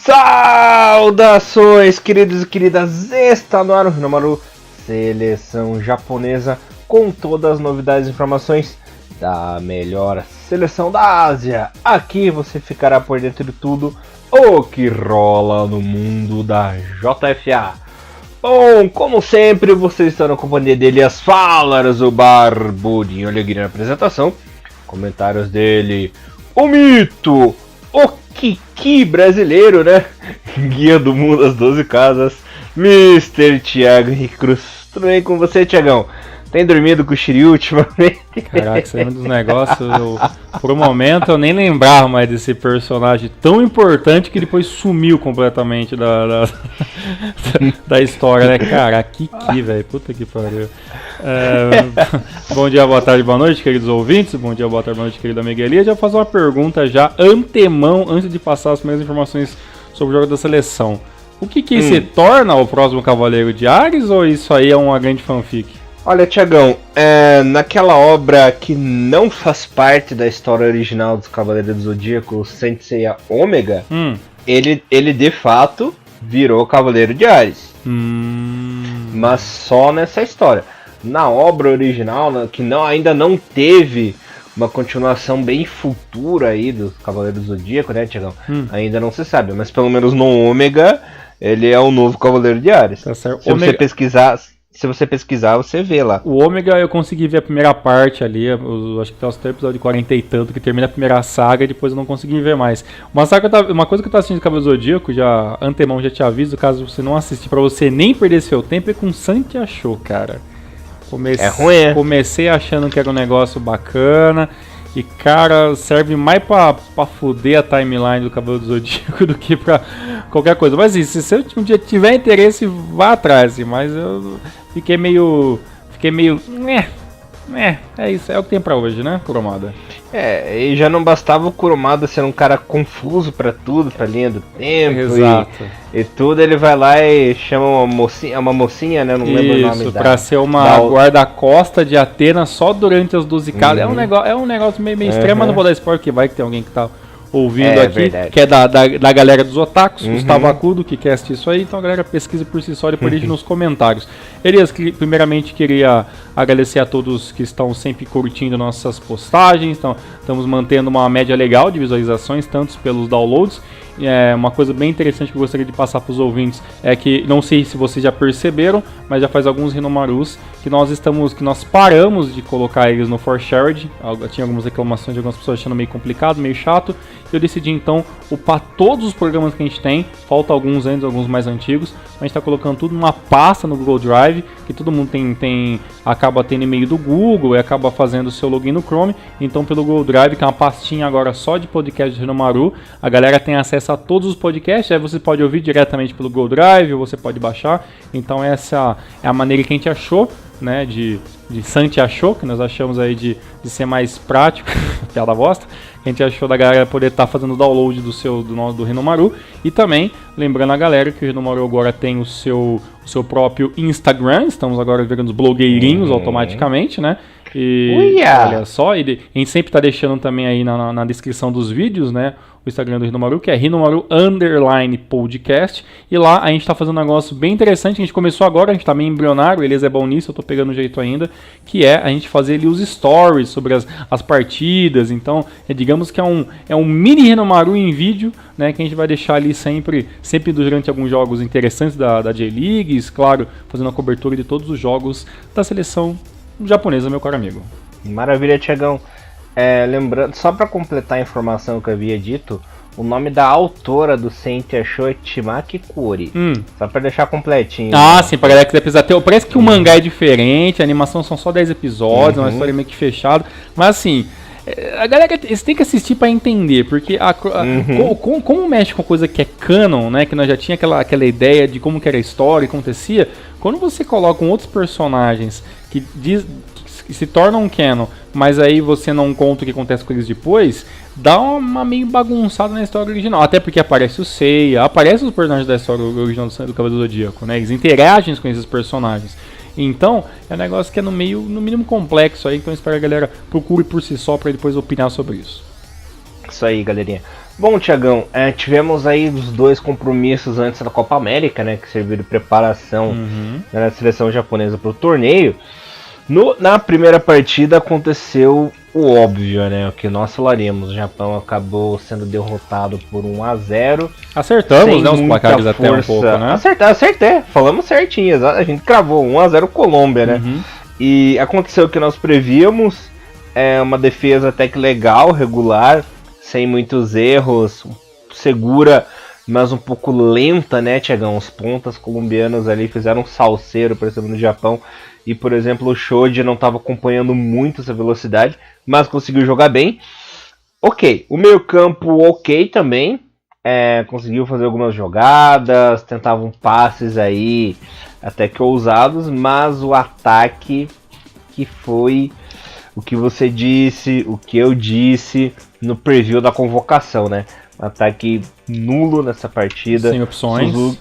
Saudações, queridos e queridas! Está no ar o Hinomaru Seleção Japonesa com todas as novidades e informações da melhor seleção da Ásia. Aqui você ficará por dentro de tudo o que rola no mundo da JFA. Bom, como sempre, vocês estão na companhia dele, as falas, o Barbudinho Alegria na apresentação, comentários dele, o mito, o Kiki brasileiro, né? Guia do mundo das 12 casas, Mr. Thiago Henrique Cruz. Tudo bem com você, Thiagão? Tem dormido com o Shiryu ultimamente? Caraca, isso é um dos negócios. Por um momento eu nem lembrava mais desse personagem tão importante que depois sumiu completamente da história, né? Cara, Kiki, velho. Puta que pariu. Bom dia, boa tarde, boa noite, queridos ouvintes. Bom dia, boa tarde, boa noite, querida amiga Elia. Já vou fazer uma pergunta já antemão, antes de passar as primeiras informações sobre o jogo da seleção. O Kiki se torna o próximo Cavaleiro de Ares ou isso aí é uma grande fanfic? Olha, Thiagão, naquela obra que não faz parte da história original dos Cavaleiros do Zodíaco, Saint Seiya Ômega, ele de fato virou Cavaleiro de Ares. Mas só nessa história. Na obra original, que ainda não teve uma continuação bem futura aí dos Cavaleiros do Zodíaco, né, Thiagão? Ainda não se sabe, mas pelo menos no Ômega, ele é o novo Cavaleiro de Ares. Tá certo. Se você pesquisar, você vê lá. O Ômega eu consegui ver a primeira parte ali, acho que tá até o episódio 40 e tanto, que termina a primeira saga e depois eu não consegui ver mais. Uma coisa que eu tô assistindo de Cavaleiro do Zodíaco, já antemão já te aviso, caso você não assistir, pra você nem perder seu tempo, é com Santi Achou, cara. É ruim, Comecei achando que era um negócio bacana. E, cara, serve mais pra fuder a timeline do Cavaleiro do Zodíaco do que pra qualquer coisa. Mas se você um dia tiver interesse, vá atrás. Mas eu fiquei meio... É isso, é o que tem pra hoje, né, Kurumada? E já não bastava o Kurumada ser um cara confuso pra tudo, pra linha do tempo. Exato. E tudo, ele vai lá e chama uma mocinha, né, não lembro o nome dela. Isso, pra ser uma guarda-costa de Atena só durante as 12 casas. É um negócio meio extremo, mas não vou dar spoiler, porque vai que tem alguém que tá ouvindo aqui, verdade. Que é da galera dos otakus, Gustavo Acudo, que quer assistir isso aí, então a galera pesquisa por si só e depois deixa nos comentários. Elias, primeiramente queria agradecer a todos que estão sempre curtindo nossas postagens, então estamos mantendo uma média legal de visualizações, tanto pelos downloads. Uma coisa bem interessante que eu gostaria de passar para os ouvintes é que, não sei se vocês já perceberam, mas já faz alguns Hinomarus que nós paramos de colocar eles no For Shared. Tinha algumas reclamações de algumas pessoas achando meio complicado, meio chato. Eu decidi então upar todos os programas que a gente tem, falta alguns ainda, alguns mais antigos. A gente está colocando tudo numa pasta no Google Drive, que todo mundo acaba tendo e-mail do Google e acaba fazendo o seu login no Chrome. Então pelo Google Drive, que é uma pastinha agora só de podcast de Hinomaru, a galera tem acesso a todos os podcasts, aí você pode ouvir diretamente pelo Google Drive, ou você pode baixar. Então essa é a maneira que a gente achou, né, de Santi achou, que nós achamos aí de ser mais prático, piada bosta, que a gente achou da galera poder estar fazendo o download do Hinomaru. E também, lembrando a galera que o Hinomaru agora tem o seu próprio Instagram, estamos agora virando os blogueirinhos automaticamente, né? E olha só, e a gente sempre está deixando também aí na descrição dos vídeos, né, o Instagram do Hinomaru, que é Hinomaru_podcast, e lá a gente está fazendo um negócio bem interessante, a gente começou agora, a gente está meio embrionário, eles é bom nisso, eu tô pegando o jeito ainda, que é a gente fazer ali os stories sobre as partidas. Então, digamos que é um mini Hinomaru em vídeo, né, que a gente vai deixar ali sempre durante alguns jogos interessantes da J-League, claro, fazendo a cobertura de todos os jogos da seleção japonesa, meu caro amigo. Maravilha, Thiagão. Lembrando, só para completar a informação que eu havia dito, o nome da autora do Saint Achou é Chimaki Kuri. Só para deixar completinho. Sim, pra galera que precisa ter. Parece que o mangá é diferente, a animação são só 10 episódios, é uma história meio que fechada. Mas assim, a galera tem que assistir para entender, porque como mexe com coisa que é canon, né, que nós já tinha aquela ideia de como que era a história e acontecia, quando você coloca outros personagens que se tornam canon, mas aí você não conta o que acontece com eles depois, dá uma meio bagunçada na história original. Até porque aparece o Seiya, aparecem os personagens da história original do Cavaleiro do Zodíaco, né? Eles interagem com esses personagens. Então, é um negócio que é no mínimo complexo aí, então espero que a galera procure por si só para depois opinar sobre isso. Isso aí, galerinha. Bom, Thiagão, tivemos aí os 2 compromissos antes da Copa América, né, que serviram de preparação da seleção japonesa para o torneio. Na primeira partida aconteceu o óbvio, né, o que nós falaremos. O Japão acabou sendo derrotado por 1-0. Acertamos, né, os placares até um pouco, né? Acertei, falamos certinho, a gente cravou 1-0 Colômbia, né? E aconteceu o que nós prevíamos, uma defesa até que legal, regular, sem muitos erros, segura, mas um pouco lenta, né, Thiagão? Os pontas colombianos ali fizeram um salseiro, por exemplo, no Japão. E, por exemplo, o Shoji não estava acompanhando muito essa velocidade, mas conseguiu jogar bem. Ok, o meio campo ok também. Conseguiu fazer algumas jogadas, tentavam passes aí até que ousados, mas o ataque que foi o que você disse, o que eu disse no preview da convocação, né? Ataque nulo nessa partida. Sem opções.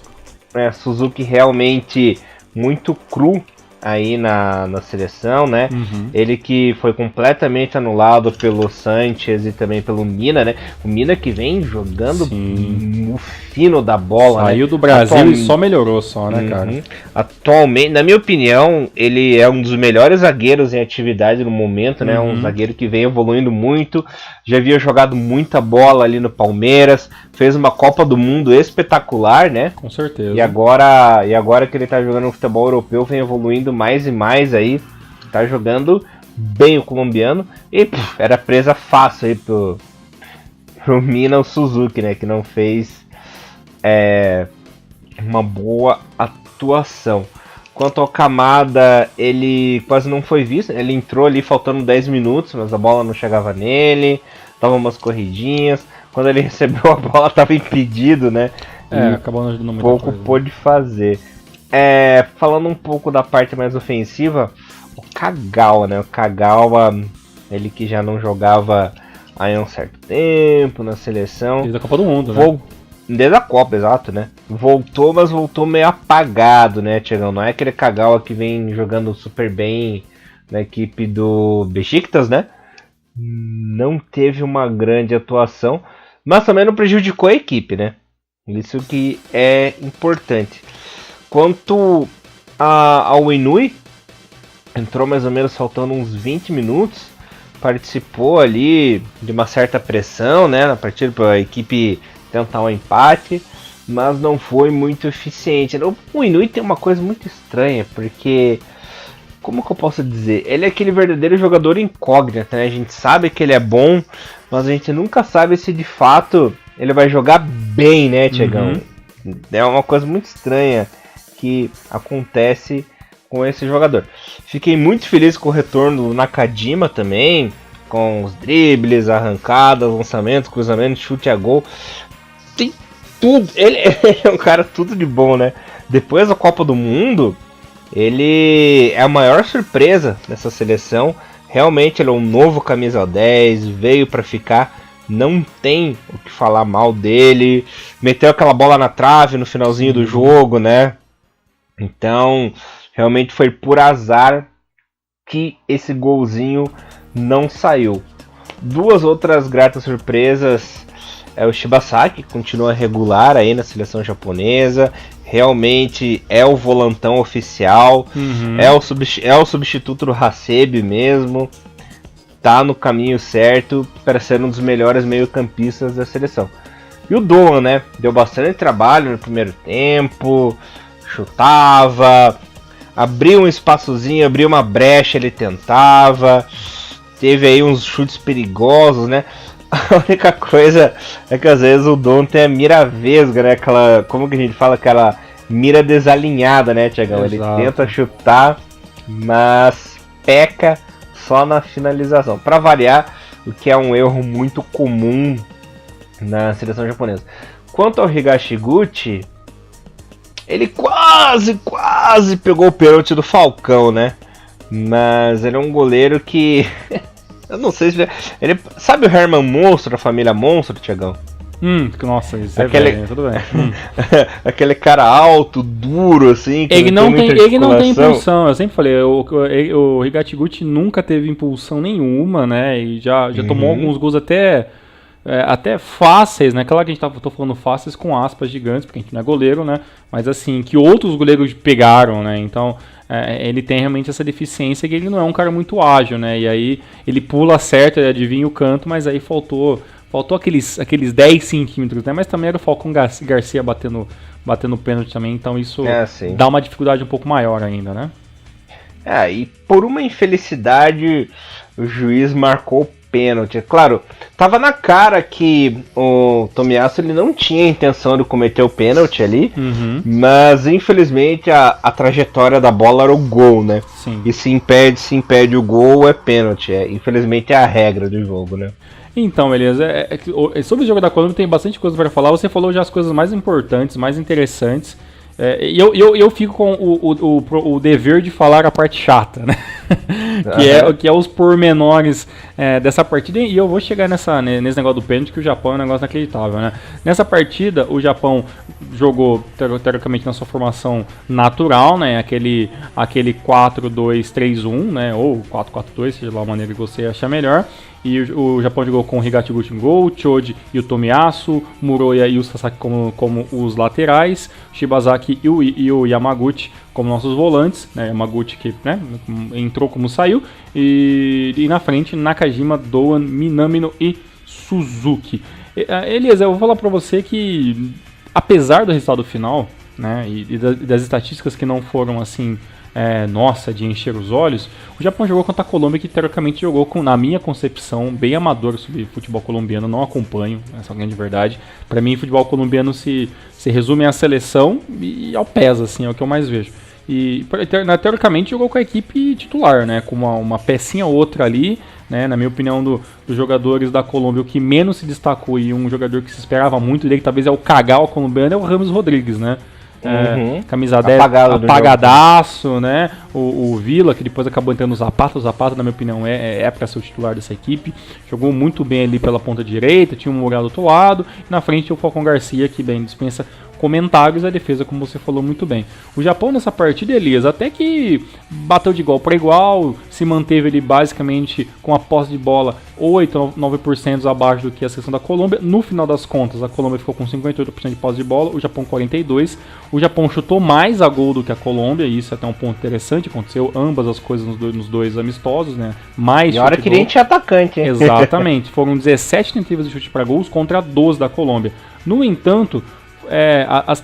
Suzuki realmente muito cru aí na seleção, né? Ele que foi completamente anulado pelo Sanchez e também pelo Mina, né? O Mina que vem jogando o fino da bola. Saiu, né, do Brasil e só melhorou só, né, cara? Atualmente, na minha opinião, ele é um dos melhores zagueiros em atividade no momento, né? Um zagueiro que vem evoluindo muito, já havia jogado muita bola ali no Palmeiras, fez uma Copa do Mundo espetacular, né? Com certeza. E agora que ele tá jogando no futebol europeu, vem evoluindo mais e mais aí, tá jogando bem o colombiano, e era presa fácil aí pro Mina, o Suzuki, né, que não fez uma boa atuação. Quanto ao Kamada, ele quase não foi visto, ele entrou ali faltando 10 minutos, mas a bola não chegava nele, dava umas corridinhas, quando ele recebeu a bola tava impedido, né, acabou não ajudando muito. Pouco pôde fazer. Falando um pouco da parte mais ofensiva, o Kagawa, né? O Kagawa, ele que já não jogava há um certo tempo na seleção. Desde a Copa do Mundo, né? Desde a Copa, exato, né? Voltou, mas voltou meio apagado, né, Tiagão? Não é aquele Kagawa que vem jogando super bem na equipe do Besiktas, né? Não teve uma grande atuação, mas também não prejudicou a equipe, né? Isso que é importante. Quanto ao Inui, entrou mais ou menos faltando uns 20 minutos, participou ali de uma certa pressão, né, na partida para a equipe tentar um empate, mas não foi muito eficiente. O Inui tem uma coisa muito estranha, porque, como que eu posso dizer, ele é aquele verdadeiro jogador incógnito, né? A gente sabe que ele é bom, mas a gente nunca sabe se de fato ele vai jogar bem, né, Tiagão? É uma coisa muito estranha que acontece com esse jogador. Fiquei muito feliz com o retorno do Nakajima também, com os dribles, arrancadas, lançamentos, cruzamentos, chute a gol. Tem tudo. Ele é um cara tudo de bom, né? Depois da Copa do Mundo, ele é a maior surpresa dessa seleção. Realmente ele é um novo camisa 10, veio para ficar. Não tem o que falar mal dele. Meteu aquela bola na trave no finalzinho do jogo, né? Então, realmente foi por azar que esse golzinho não saiu. Duas outras gratas surpresas. O Shibasaki, que continua regular aí na seleção japonesa. Realmente é o volantão oficial. É o substituto do Hasebe mesmo. Tá no caminho certo para ser um dos melhores meio-campistas da seleção. E o Doan, né? Deu bastante trabalho no primeiro tempo. Chutava. Abriu um espaçozinho, abriu uma brecha, ele tentava. Teve aí uns chutes perigosos, né? A única coisa é que às vezes o Doan tem a mira vesga, né? Aquela, como que a gente fala? Aquela mira desalinhada, né, Thiagão? Ele tenta chutar, mas peca só na finalização. Para variar, o que é um erro muito comum na seleção japonesa. Quanto ao Higashiguchi, ele quase pegou o pênalti do Falcão, né? Mas ele é um goleiro que... eu não sei se... Ele... Sabe o Herman Monstro, da família Monstro, Thiagão? Nossa, isso tudo bem. Aquele cara alto, duro, assim, que ele não tem impulsão, eu sempre falei, o Higashiguchi nunca teve impulsão nenhuma, né, e já tomou alguns gols até até fáceis, né? Claro que a gente tô falando fáceis com aspas gigantes, porque a gente não é goleiro, né? Mas assim, que outros goleiros pegaram, né? Então, ele tem realmente essa deficiência que ele não é um cara muito ágil, né? E aí ele pula certo, ele adivinha o canto, mas aí faltou aqueles 10 centímetros, né? Mas também era o Falcão Garcia batendo pênalti também, então isso dá uma dificuldade um pouco maior ainda, né? E por uma infelicidade, o juiz marcou pênalti. Claro, tava na cara que o Tomiyasu ele não tinha intenção de cometer o pênalti ali, mas infelizmente a trajetória da bola era o gol, né? Sim. E se impede o gol, é pênalti. Infelizmente é a regra do jogo, né? Então, beleza. Sobre o jogo da Colômbia tem bastante coisa para falar. Você falou já as coisas mais importantes, mais interessantes. E eu fico com o dever de falar a parte chata, né? que é os pormenores dessa partida. E eu vou chegar nesse negócio do pênalti, que o Japão é um negócio inacreditável, né? Nessa partida, o Japão jogou, teoricamente, na sua formação natural, né? Aquele 4-2-3-1, né? Ou 4-4-2, seja lá a maneira que você achar melhor. E o Japão jogou com o Higashiguchi em gol, Choji e o Tomiyasu, Muroya e o Sasaki como os laterais, Shibazaki e o Yamaguchi como nossos volantes, né? Yamaguchi que, né, entrou como saiu, e na frente Nakajima, Doan, Minamino e Suzuki. Elias, eu vou falar pra você que, apesar do resultado final, né, e das estatísticas que não foram assim... de encher os olhos, o Japão jogou contra a Colômbia, que teoricamente jogou com, na minha concepção, bem amador sobre futebol colombiano. Não acompanho, essa é a grande verdade. Para mim, futebol colombiano se resume à seleção e ao PES, assim, é o que eu mais vejo. E teoricamente jogou com a equipe titular, né, com uma pecinha ou outra ali, né, na minha opinião, dos jogadores da Colômbia, o que menos se destacou e um jogador que se esperava muito dele, que talvez é o Cagal colombiano, é o Rames Rodrigues, né? Camisa 10 apagadaço, né? O Villa, que depois acabou entrando no Zapata. O Zapata, na minha opinião, é para ser o titular dessa equipe. Jogou muito bem ali pela ponta direita, tinha um Muriel do outro lado. E na frente o Falcão Garcia, que bem dispensa comentários, a defesa, como você falou muito bem. O Japão nessa partida, Elias, até que bateu de igual para igual, se manteve ali basicamente com a posse de bola 8, 9% abaixo do que a seleção da Colômbia. No final das contas, a Colômbia ficou com 58% de posse de bola, o Japão 42%. O Japão chutou mais a gol do que a Colômbia, e isso é até um ponto interessante, aconteceu ambas as coisas nos dois amistosos, né? Mais e a hora que nem tinha atacante, hein? Exatamente, foram 17 tentativas de chute para gols contra 12 da Colômbia. No entanto,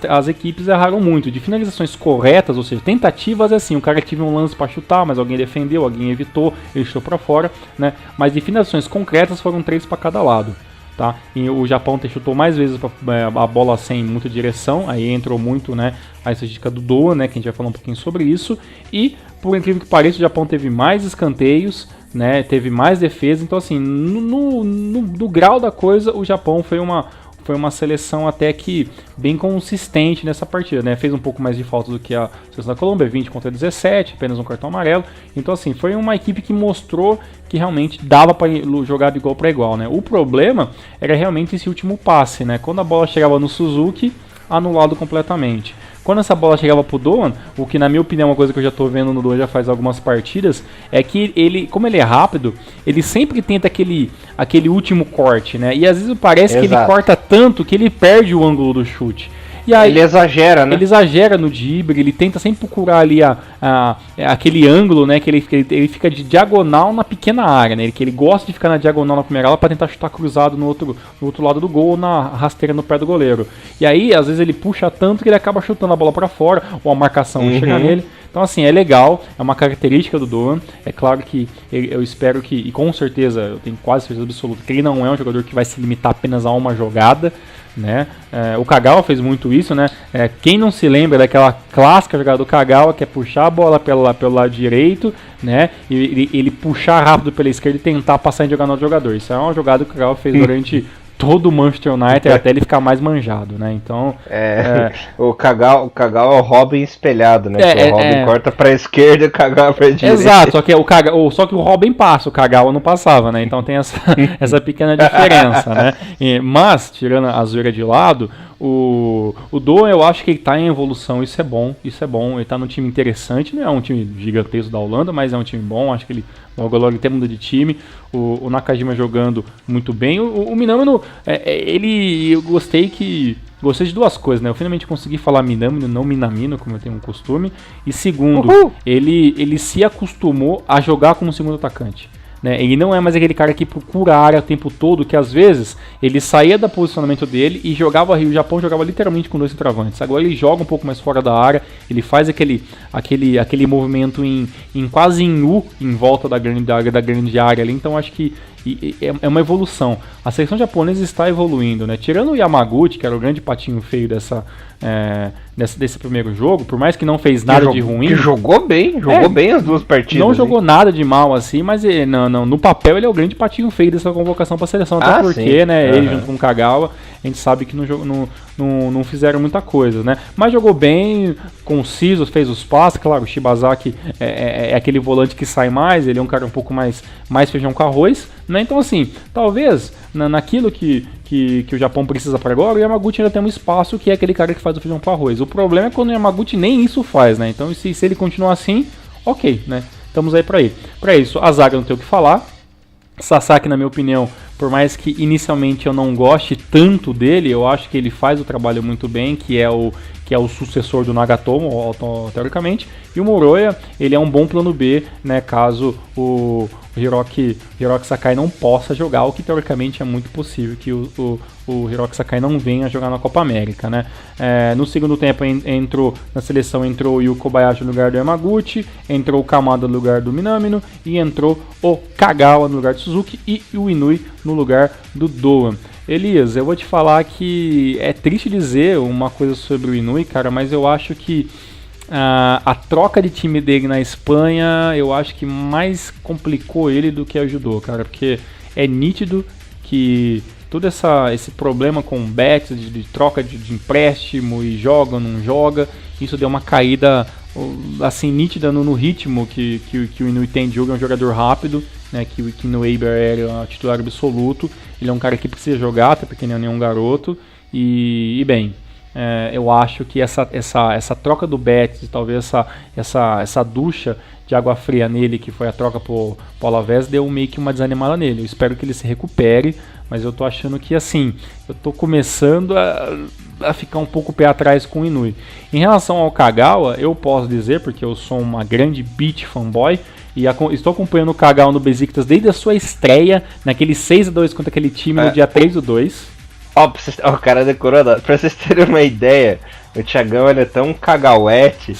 as equipes erraram muito. De finalizações corretas, ou seja, tentativas assim, o cara teve um lance para chutar, mas alguém defendeu, alguém evitou, ele chutou para fora, né? Mas de finalizações concretas foram 3 para cada lado, tá? E o Japão chutou mais vezes a bola sem muita direção, aí entrou muito, né, a estatística do Doan, né, que a gente vai falar um pouquinho sobre isso. E, por incrível que pareça, o Japão teve mais escanteios, né, teve mais defesa. Então, assim, no grau da coisa, o Japão foi uma seleção até que bem consistente nessa partida, né? Fez um pouco mais de falta do que a seleção da Colômbia, 20 contra 17, apenas um cartão amarelo. Então, assim, foi uma equipe que mostrou que realmente dava para jogar de igual para igual, né? O problema era realmente esse último passe, né? Quando a bola chegava no Suzuki, anulado completamente. Quando essa bola chegava pro Doan, o que na minha opinião é uma coisa que eu já tô vendo no Doan já faz algumas partidas, é que ele, como ele é rápido, ele sempre tenta aquele último corte, né? E às vezes parece que ele corta tanto que ele perde o ângulo do chute. E aí, ele exagera, né? Ele exagera no drible, ele tenta sempre procurar ali aquele ângulo, né? Que ele fica de diagonal na pequena área, né? Que ele gosta de ficar na diagonal na primeira aula para tentar chutar cruzado no outro lado do gol ou na rasteira no pé do goleiro. E aí, às vezes, ele puxa tanto que ele acaba chutando a bola para fora, ou a marcação chega nele. Então, assim, é legal, é uma característica do Doan. É claro que eu espero que, e com certeza, eu tenho quase certeza absoluta, que ele não é um jogador que vai se limitar apenas a uma jogada, né? O Kagawa fez muito isso, né? Quem não se lembra daquela clássica jogada do Kagawa, que é puxar a bola pelo lado direito, né? E ele puxar rápido pela esquerda e tentar passar em diagonal do jogador. Isso é uma jogada que o Kagawa fez durante todo o Manchester United até ele ficar mais manjado, né? Então o Kagawa é o Robin espelhado, né? O Robin corta pra esquerda e o Kagawa pra direita. Exato, só que o Robin passa, o Kagawa não passava, né? Então tem essa pequena diferença, né? Mas, tirando a zoeira de lado, O Doan, eu acho que ele tá em evolução, isso é bom, ele tá num time interessante, não é um time gigantesco da Holanda, mas é um time bom, acho que ele logo ele tem muda de time, o Nakajima jogando muito bem, o Minamino, eu gostei de duas coisas, né, eu finalmente consegui falar Minamino, não Minamino, como eu tenho um costume, e segundo, ele se acostumou a jogar como segundo atacante. Né? Ele não é mais aquele cara que procura a área o tempo todo, que às vezes ele saía do posicionamento dele e jogava, o Japão jogava literalmente com 2 centroavantes. Agora ele joga um pouco mais fora da área, ele faz aquele movimento quase em U em volta da grande área ali, então acho que é uma evolução. A seleção japonesa está evoluindo, né? Tirando o Yamaguchi, que era o grande patinho feio desse primeiro jogo, por mais que não fez nada de ruim. Que jogou bem as duas partidas. Não jogou nada de mal assim, mas no papel ele é o grande patinho feio dessa convocação para a seleção, até porque, né, ele junto com o Kagawa, a gente sabe que não fizeram muita coisa, né? Mas jogou bem, conciso, fez os passes, claro, o Shibazaki é aquele volante que sai mais, ele é um cara um pouco mais feijão com arroz, né? Então assim, talvez naquilo que o Japão precisa para agora, o Yamaguchi ainda tem um espaço que é aquele cara que faz o feijão com arroz. O problema é quando o Yamaguchi nem isso faz, né? Então se ele continuar assim, ok, né? Estamos aí para ir. Para isso, a zaga não tem o que falar. Sasaki, na minha opinião, por mais que inicialmente eu não goste tanto dele, eu acho que ele faz o trabalho muito bem, que é o sucessor do Nagatomo, teoricamente. E o Moroya, ele é um bom plano B, né, caso o Hiroki Sakai não possa jogar, o que teoricamente é muito possível que o Hiroki Sakai não venha jogar na Copa América, né? No segundo tempo na seleção entrou o Yu Kobayashi no lugar do Yamaguchi, entrou o Kamada no lugar do Minamino e entrou o Kagawa no lugar do Suzuki e o Inui no lugar do Doan. Elias, eu vou te falar que é triste dizer uma coisa sobre o Inui, cara, mas eu acho que a troca de time dele na Espanha, eu acho que mais complicou ele do que ajudou, cara, porque é nítido que todo esse problema com bets, de troca de empréstimo e joga ou não joga, isso deu uma caída assim nítida no ritmo que o Inui tem de jogo. É um jogador rápido, né, que o Kinoeber era titular absoluto, ele é um cara que precisa jogar, até porque não é nenhum garoto, e bem, eu acho que essa troca do Betis, talvez essa ducha de água fria nele, que foi a troca pro Alavés, deu meio que uma desanimada nele. Eu espero que ele se recupere, mas eu tô achando que assim, eu tô começando a ficar um pouco pé atrás com o Inui. Em relação ao Kagawa, eu posso dizer, porque eu sou uma grande beach fanboy, e estou acompanhando o Kagawa no Besiktas desde a sua estreia, naquele 6-2 contra aquele time no dia 3/2. O cara decorou, pra vocês terem uma ideia, o Thiagão, ele é tão cagauete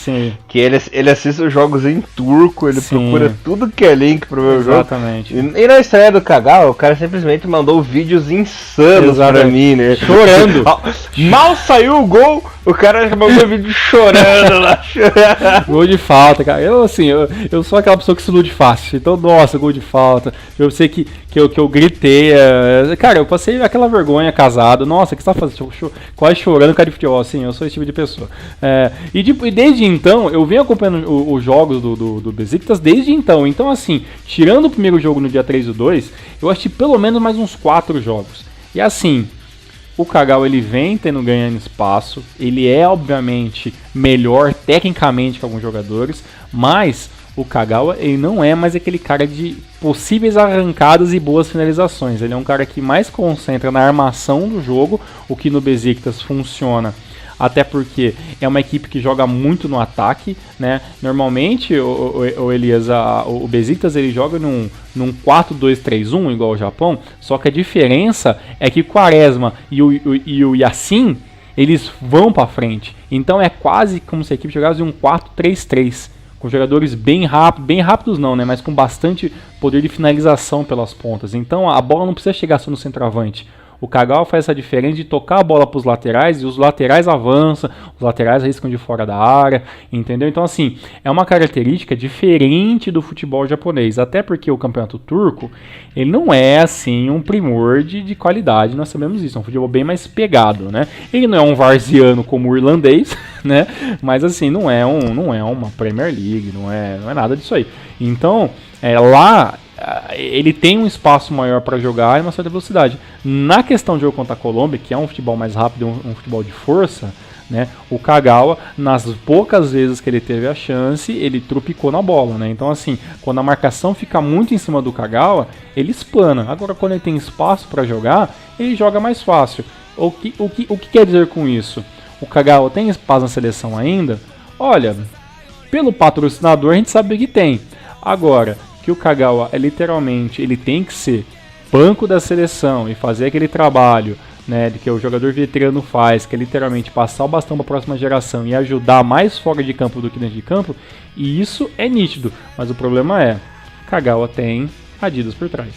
que ele assiste os jogos em turco, ele procura tudo que é link pro meu jogo. Exatamente. E na estreia do Kagawa, o cara simplesmente mandou vídeos insanos pra mim, né? Chorando. Mal saiu o gol, o cara já mandou vídeo chorando lá. Gol de falta, cara. Eu sou aquela pessoa que se ilude fácil. Então, nossa, gol de falta. Eu sei que eu gritei. Cara, eu passei aquela vergonha casado. Nossa, o que você tá fazendo? Quase chorando, cara de futebol. Assim, eu sou esse tipo de pessoa. E desde então, eu venho acompanhando os jogos do Besiktas desde então. Então, assim, tirando o primeiro jogo no dia 3/2, eu assisti pelo menos mais uns 4 jogos. E assim, o Kagawa, ele vem ganhando espaço. Ele é, obviamente, melhor tecnicamente que alguns jogadores, mas o Kagawa, ele não é mais aquele cara de possíveis arrancadas e boas finalizações. Ele é um cara que mais concentra na armação do jogo, o que no Besiktas funciona. Até porque é uma equipe que joga muito no ataque, né? Normalmente, o Elias, o Besiktas, ele joga num 4-2-3-1, igual ao Japão, só que a diferença é que o Quaresma e o Yassin, eles vão para frente. Então é quase como se a equipe jogasse um 4-3-3, com jogadores bem rápidos não, né? Mas com bastante poder de finalização pelas pontas. Então a bola não precisa chegar só no centroavante. O Kagawa faz essa diferença de tocar a bola para os laterais e os laterais avançam, os laterais arriscam de fora da área, entendeu? Então, assim, é uma característica diferente do futebol japonês, até porque o campeonato turco, ele não é, assim, um primor de qualidade, nós sabemos isso, é um futebol bem mais pegado, né? Ele não é um varziano como o irlandês, né? Mas, assim, não é uma Premier League, não é nada disso aí. Então, lá ele tem um espaço maior para jogar e uma certa velocidade. Na questão de jogo contra a Colômbia, que é um futebol mais rápido, um futebol de força, né, o Kagawa, nas poucas vezes que ele teve a chance, ele trupicou na bola, né? Então, assim, quando a marcação fica muito em cima do Kagawa, ele espana. Agora, quando ele tem espaço para jogar, ele joga mais fácil. O que quer dizer com isso? O Kagawa tem espaço na seleção ainda? Olha, pelo patrocinador a gente sabe que tem. Agora, que o Kagawa é literalmente, ele tem que ser banco da seleção e fazer aquele trabalho, né, que o jogador veterano faz, que é literalmente passar o bastão para a próxima geração e ajudar mais fora de campo do que dentro de campo, e isso é nítido, mas o problema é, Kagawa tem Adidas por trás.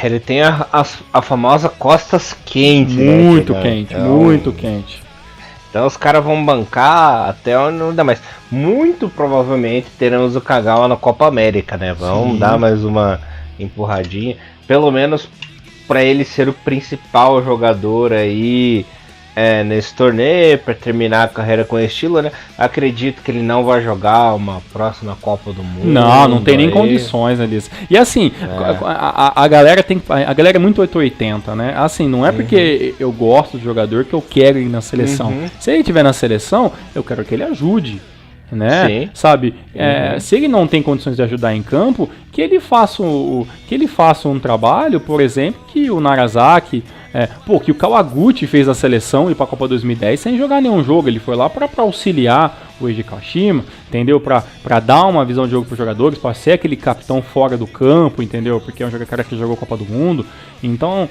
Ele tem a famosa costas quente, muito, né, quente, então, muito quente. Então os caras vão bancar até onde não dá mais. Muito provavelmente teremos o Kagawa na Copa América, né? Vamos dar mais uma empurradinha, pelo menos para ele ser o principal jogador aí nesse torneio, para terminar a carreira com estilo, né? Acredito que ele não vai jogar uma próxima Copa do Mundo. Não tem nem condições, Alice. E assim, a galera é muito 880, né? Assim, não é porque eu gosto do jogador que eu quero ir na seleção. Se ele estiver na seleção, eu quero que ele ajude. Né? Sim. Sabe, se ele não tem condições de ajudar em campo, que ele faça um trabalho, por exemplo, que o Narazaki, que o Kawaguchi fez na seleção e para a Copa 2010 sem jogar nenhum jogo. Ele foi lá para auxiliar o Eiji Kawashima, entendeu? Para dar uma visão de jogo para os jogadores, para ser aquele capitão fora do campo, entendeu? Porque é um cara que jogou a Copa do Mundo. Então,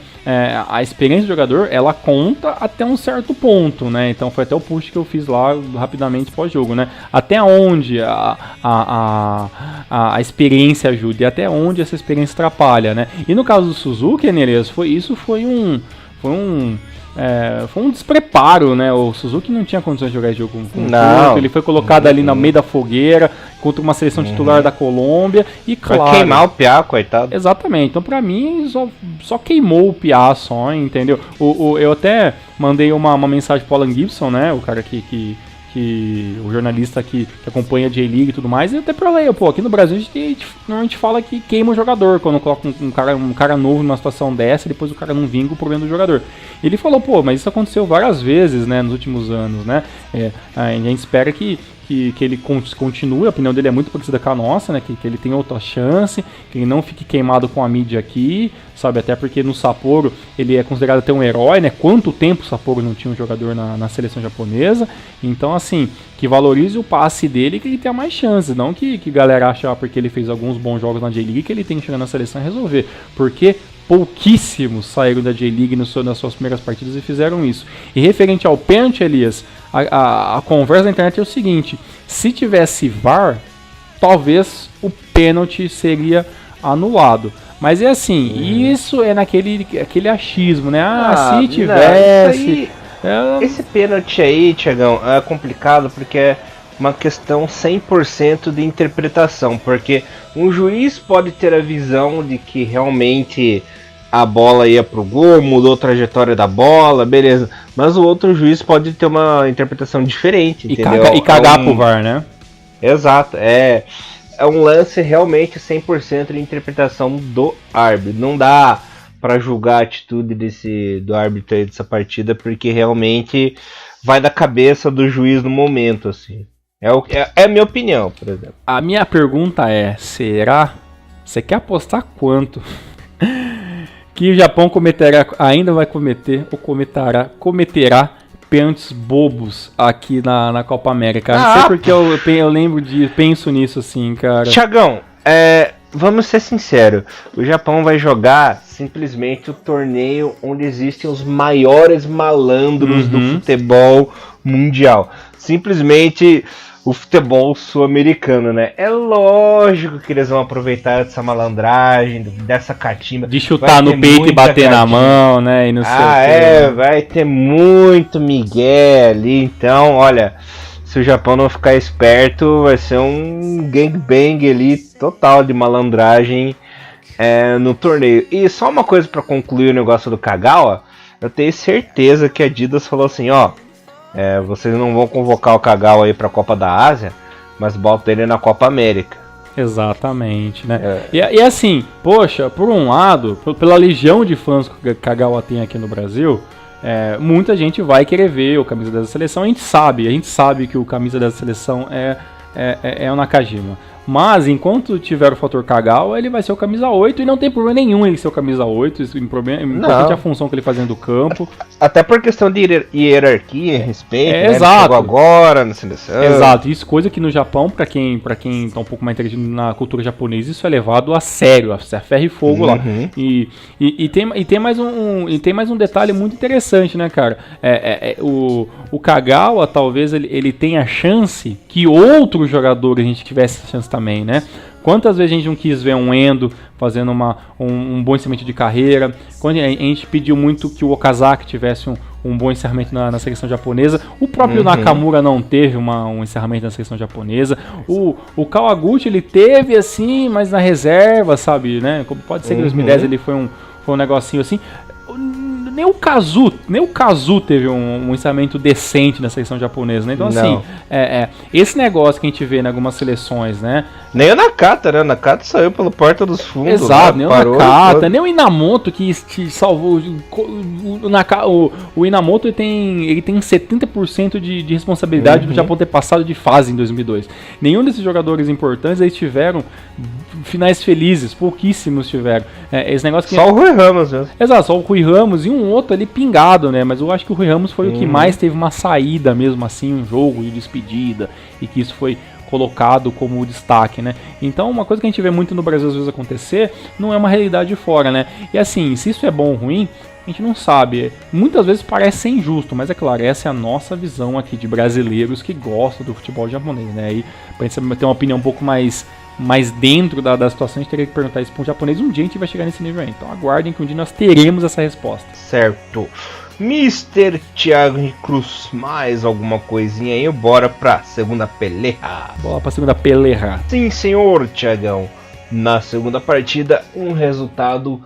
a experiência do jogador, ela conta até um certo ponto, né? Então, foi até o post que eu fiz lá rapidamente pós-jogo, né? Até onde a experiência ajuda e até onde essa experiência atrapalha, né? E no caso do Suzuki, Enéas, foi um despreparo, né? O Suzuki não tinha condições de jogar esse jogo com o Porto. Ele foi colocado ali no meio da fogueira contra uma seleção titular da Colômbia e, claro, vai queimar o Piá, coitado. Exatamente. Então, pra mim, só queimou o Piá só, entendeu? Eu até mandei uma mensagem pro Alan Gibson, né? O cara que o jornalista que acompanha a J-League e tudo mais, e até falei, aqui no Brasil a gente normalmente fala que queima o jogador, quando coloca um cara novo numa situação dessa, depois o cara não vinga o problema do jogador. Ele falou, mas isso aconteceu várias vezes, né, nos últimos anos, né, a gente espera que ele continue, a opinião dele é muito parecida com a nossa, né, que ele tenha outra chance, que ele não fique queimado com a mídia aqui, sabe, até porque no Sapporo ele é considerado até um herói, né, quanto tempo o Sapporo não tinha um jogador na seleção japonesa, então assim, que valorize o passe dele e que ele tenha mais chances, não que galera acha porque ele fez alguns bons jogos na J-League que ele tem que chegar na seleção e resolver, porque pouquíssimos saíram da J-League nas suas primeiras partidas e fizeram isso. E referente ao pênalti, Elias, a conversa da internet é o seguinte: se tivesse VAR, talvez o pênalti seria anulado. Mas é assim, isso é aquele achismo, né? Se tivesse... Esse pênalti aí, Thiagão, é complicado porque é uma questão 100% de interpretação, porque um juiz pode ter a visão de que realmente a bola ia pro gol, mudou a trajetória da bola, beleza, mas o outro juiz pode ter uma interpretação diferente, entendeu? E cagar pro VAR, né? Exato, é um lance realmente 100% de interpretação do árbitro, não dá para julgar a atitude do árbitro aí dessa partida, porque realmente vai da cabeça do juiz no momento, assim. É a minha opinião, por exemplo. A minha pergunta é, será? Você quer apostar quanto? Que o Japão ainda vai cometer ou cometerá pênaltis bobos aqui na Copa América. Não sei porque eu lembro penso nisso assim, cara. Thiagão, vamos ser sinceros, o Japão vai jogar simplesmente o torneio onde existem os maiores malandros do futebol mundial. Simplesmente o futebol sul-americano, né? É lógico que eles vão aproveitar dessa malandragem, dessa catimba. De chutar no peito e bater na mão, né? E não sei vai ter muito migué ali. Então, olha, se o Japão não ficar esperto, vai ser um gangbang ali total de malandragem no torneio. E só uma coisa para concluir o negócio do Kagawa, eu tenho certeza que a Adidas falou assim, vocês não vão convocar o Kagawa aí pra Copa da Ásia, mas bota ele na Copa América. Exatamente, né? E assim, poxa, por um lado, pela legião de fãs que o Kagawa tem aqui no Brasil, muita gente vai querer ver o camisa da seleção. A gente sabe que o camisa da seleção é o Nakajima. Mas enquanto tiver o fator Kagawa, ele vai ser o camisa 8 e não tem problema nenhum ele ser o camisa 8, isso importante a função que ele faz dentro do campo. Até por questão de hierarquia, respeito, né? Exato. Ele chegou agora na seleção. Exato, isso coisa que no Japão, pra quem tá um pouco mais interessado na cultura japonesa, isso é levado a sério, a ferro e fogo lá. E tem mais um detalhe muito interessante, né, cara? O Kagawa, talvez ele tenha chance que outros jogadores a gente tivesse essa chance também, né? Quantas vezes a gente não quis ver um Endo fazendo um bom encerramento de carreira? Quando a gente pediu muito que o Okazaki tivesse um bom encerramento na seleção japonesa. O próprio Nakamura não teve um encerramento na seleção japonesa. O Kawaguchi, ele teve assim, mas na reserva, sabe, né? Pode ser que em 2010 ele foi um negocinho assim. Nem o Kazu teve um encerramento decente na seleção japonesa, né? Então, assim, esse negócio que a gente vê em algumas seleções, né? Nem o Nakata, né? O Nakata saiu pela porta dos fundos. Exato, nem o Nakata, nem o Inamoto que te salvou. O Inamoto ele tem 70% de responsabilidade do Japão ter passado de fase em 2002. Nenhum desses jogadores importantes aí tiveram finais felizes, pouquíssimos tiveram. Esse negócio que... Só o Rui Ramos, né? Exato, só o Rui Ramos e um outro ali pingado, né? Mas eu acho que o Rui Ramos foi o que mais teve uma saída mesmo assim, um jogo de despedida, e que isso foi colocado como destaque, né? Então, uma coisa que a gente vê muito no Brasil às vezes acontecer, não é uma realidade de fora, né? E assim, se isso é bom ou ruim, a gente não sabe. Muitas vezes parece ser injusto, mas é claro, essa é a nossa visão aqui de brasileiros que gostam do futebol japonês, né? E pra gente ter uma opinião um pouco mais dentro da situação, a gente teria que perguntar isso para um japonês. Um dia a gente vai chegar nesse nível aí. Então aguardem que um dia nós teremos essa resposta. Certo. Mr. Thiago Cruz, mais alguma coisinha aí? Bora pra segunda peleja. Bora pra segunda peleja. Sim, senhor Thiagão. Na segunda partida, um resultado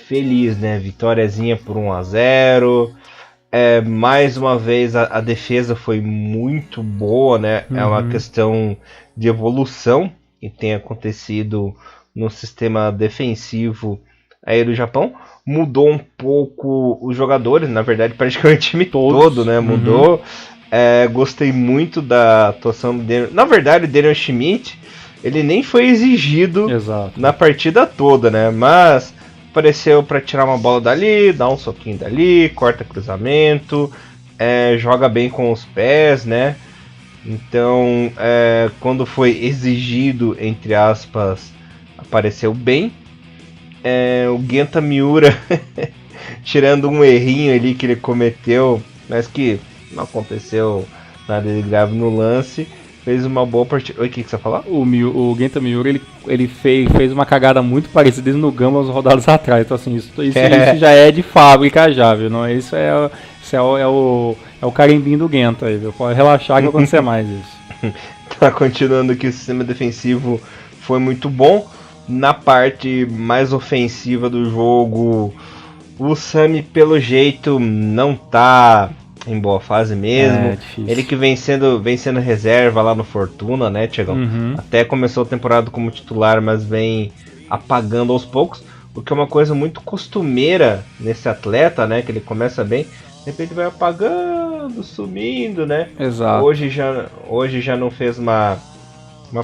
feliz, né? Vitóriazinha por 1-0. Mais uma vez a defesa foi muito boa, né? É uma questão de evolução que tem acontecido no sistema defensivo aí do Japão. Mudou um pouco os jogadores, na verdade praticamente o time todo, né? Mudou. Gostei muito da atuação dele. Na verdade, o Daniel Schmidt, ele nem foi exigido na partida toda, né? Mas apareceu para tirar uma bola dali, dar um soquinho dali, corta cruzamento, joga bem com os pés, né? Então, quando foi exigido, entre aspas, apareceu bem. O Genta Miura, tirando um errinho ali que ele cometeu, mas que não aconteceu nada de grave no lance, fez uma boa partida. Oi, o que você vai falar? O Genta Miura, ele fez uma cagada muito parecida no Gamba as rodadas atrás. Então, assim, isso já é de fábrica já, viu? Não, isso é o carimbinho do Genta aí, viu? Pode relaxar que vai acontecer mais isso. Tá, continuando aqui, o sistema defensivo foi muito bom. Na parte mais ofensiva do jogo, o Sami, pelo jeito, não tá em boa fase mesmo. Ele que vem sendo reserva lá no Fortuna, né, Thiagão? Até começou a temporada como titular, mas vem apagando aos poucos, o que é uma coisa muito costumeira nesse atleta, né? Que ele começa bem, de repente vai apagando, sumindo, né? Exato. Hoje já não fez uma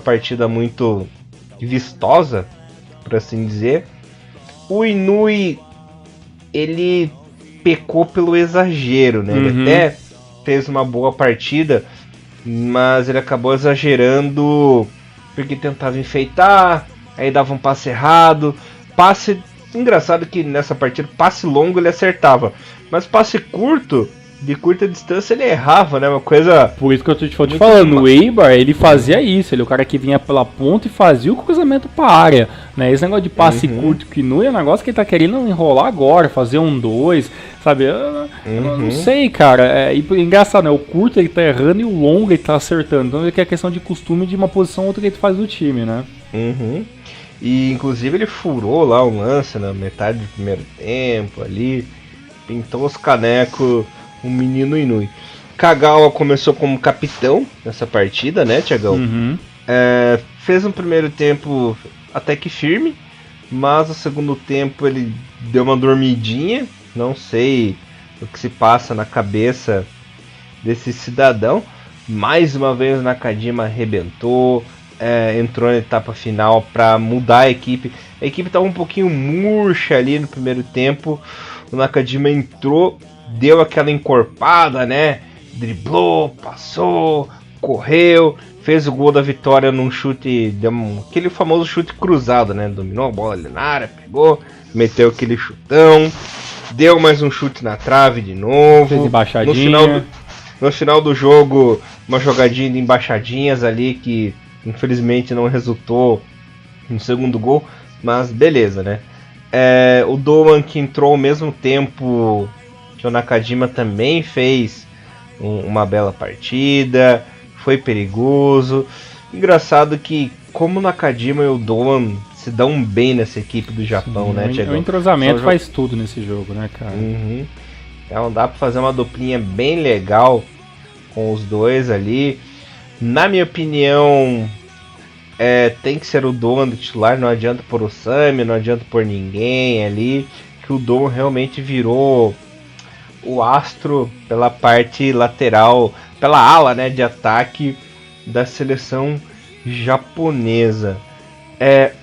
partida muito vistosa, por assim dizer. O Inui, ele pecou pelo exagero, né? Ele até fez uma boa partida, mas ele acabou exagerando porque tentava enfeitar, aí dava um passe errado. Passe, engraçado que nessa partida, passe longo ele acertava, mas passe curto, de curta distância, ele errava, né? Uma coisa... Por isso que eu tô te falando, o Eibar, ele fazia isso, ele é o cara que vinha pela ponta e fazia o cruzamento pra área, né? Esse negócio de passe curto que não é um negócio que ele tá querendo enrolar agora, fazer 1-2, sabe? Eu não sei, cara. Engraçado, né? O curto ele tá errando e o longo ele tá acertando. Então é questão de costume de uma posição ou outra que ele faz do time, né? E inclusive ele furou lá um lance na metade do primeiro tempo ali, pintou os canecos, o menino Inui. Kagawa começou como capitão nessa partida, né, Thiagão? fez um primeiro tempo até que firme, mas o segundo tempo ele deu uma dormidinha. Não sei o que se passa na cabeça desse cidadão. Mais uma vez o Nakajima arrebentou, entrou na etapa final para mudar a equipe. A equipe estava um pouquinho murcha ali no primeiro tempo. O Nakajima entrou, deu aquela encorpada, né? Driblou, passou, correu, fez o gol da vitória num chute, aquele famoso chute cruzado, né? Dominou a bola ali na área, pegou, meteu aquele chutão, deu mais um chute na trave de novo. Fez embaixadinha. No final do jogo, uma jogadinha de embaixadinhas ali que infelizmente não resultou no segundo gol, mas beleza, né? O Doan, que entrou ao mesmo tempo que o Nakajima, também fez uma bela partida, foi perigoso. Engraçado que como o Nakajima e o Doan se dão bem nessa equipe do Japão, sim, né, Thiago? O entrosamento faz tudo nesse jogo, né, cara? Uhum. Então dá pra fazer uma duplinha bem legal com os dois ali. Na minha opinião, tem que ser o Doan do titular, não adianta pôr o Sami, não adianta pôr ninguém ali, que o Doan realmente virou o astro pela parte lateral, pela ala, né, de ataque da seleção japonesa.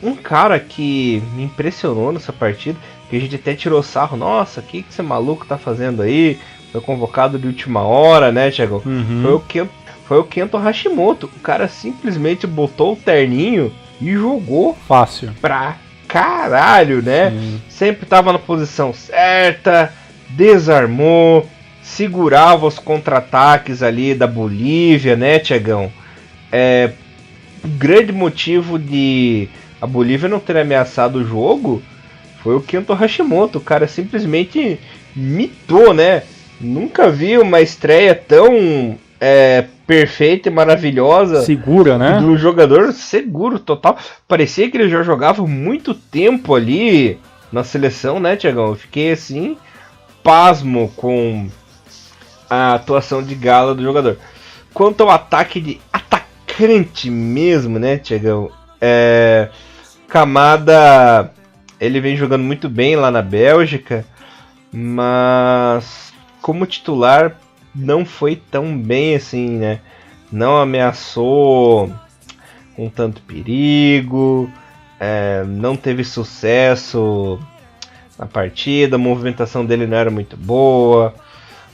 Um cara que me impressionou nessa partida, que a gente até tirou sarro, nossa, o que esse maluco tá fazendo aí? Foi convocado de última hora, né, Thiago? Uhum. Foi o Kento Hashimoto. O cara simplesmente botou o terninho e jogou fácil pra caralho, né? Sim. Sempre tava na posição certa, desarmou, segurava os contra-ataques ali da Bolívia, né, Thiagão? O grande motivo de a Bolívia não ter ameaçado o jogo foi o Kento Hashimoto. O cara simplesmente mitou, né? Nunca vi uma estreia tão perfeita e maravilhosa. Segura, né? Do jogador seguro, total. Parecia que ele já jogava muito tempo ali na seleção, né, Thiagão? Eu fiquei assim, pasmo com a atuação de gala do jogador. Quanto ao ataque de atacante mesmo, né, Thiagão? Kamada, ele vem jogando muito bem lá na Bélgica, mas como titular não foi tão bem assim, né? Não ameaçou com tanto perigo, não teve sucesso na partida, a movimentação dele não era muito boa.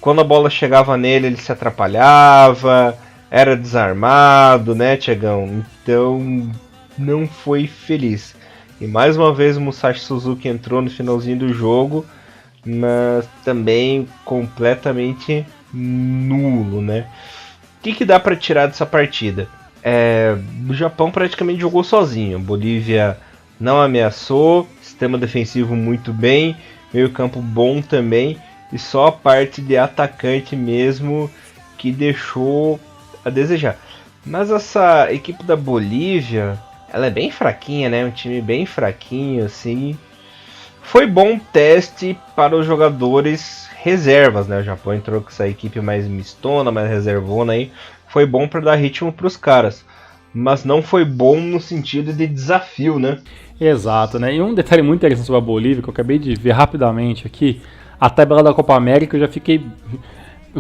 Quando a bola chegava nele, ele se atrapalhava, era desarmado, né, Thiagão? Então não foi feliz. E mais uma vez o Musashi Suzuki entrou no finalzinho do jogo, mas também completamente nulo, né? O que dá para tirar dessa partida? O Japão praticamente jogou sozinho. A Bolívia não ameaçou, sistema defensivo muito bem, meio campo bom também, e só a parte de atacante mesmo que deixou a desejar. Mas essa equipe da Bolívia, ela é bem fraquinha, né? Um time bem fraquinho, assim. Foi bom teste para os jogadores reservas, né? O Japão entrou com essa equipe mais mistona, mais reservona aí. Foi bom para dar ritmo para os caras, mas não foi bom no sentido de desafio, né? Exato, né? E um detalhe muito interessante sobre a Bolívia, que eu acabei de ver rapidamente aqui, a tabela da Copa América, eu já fiquei...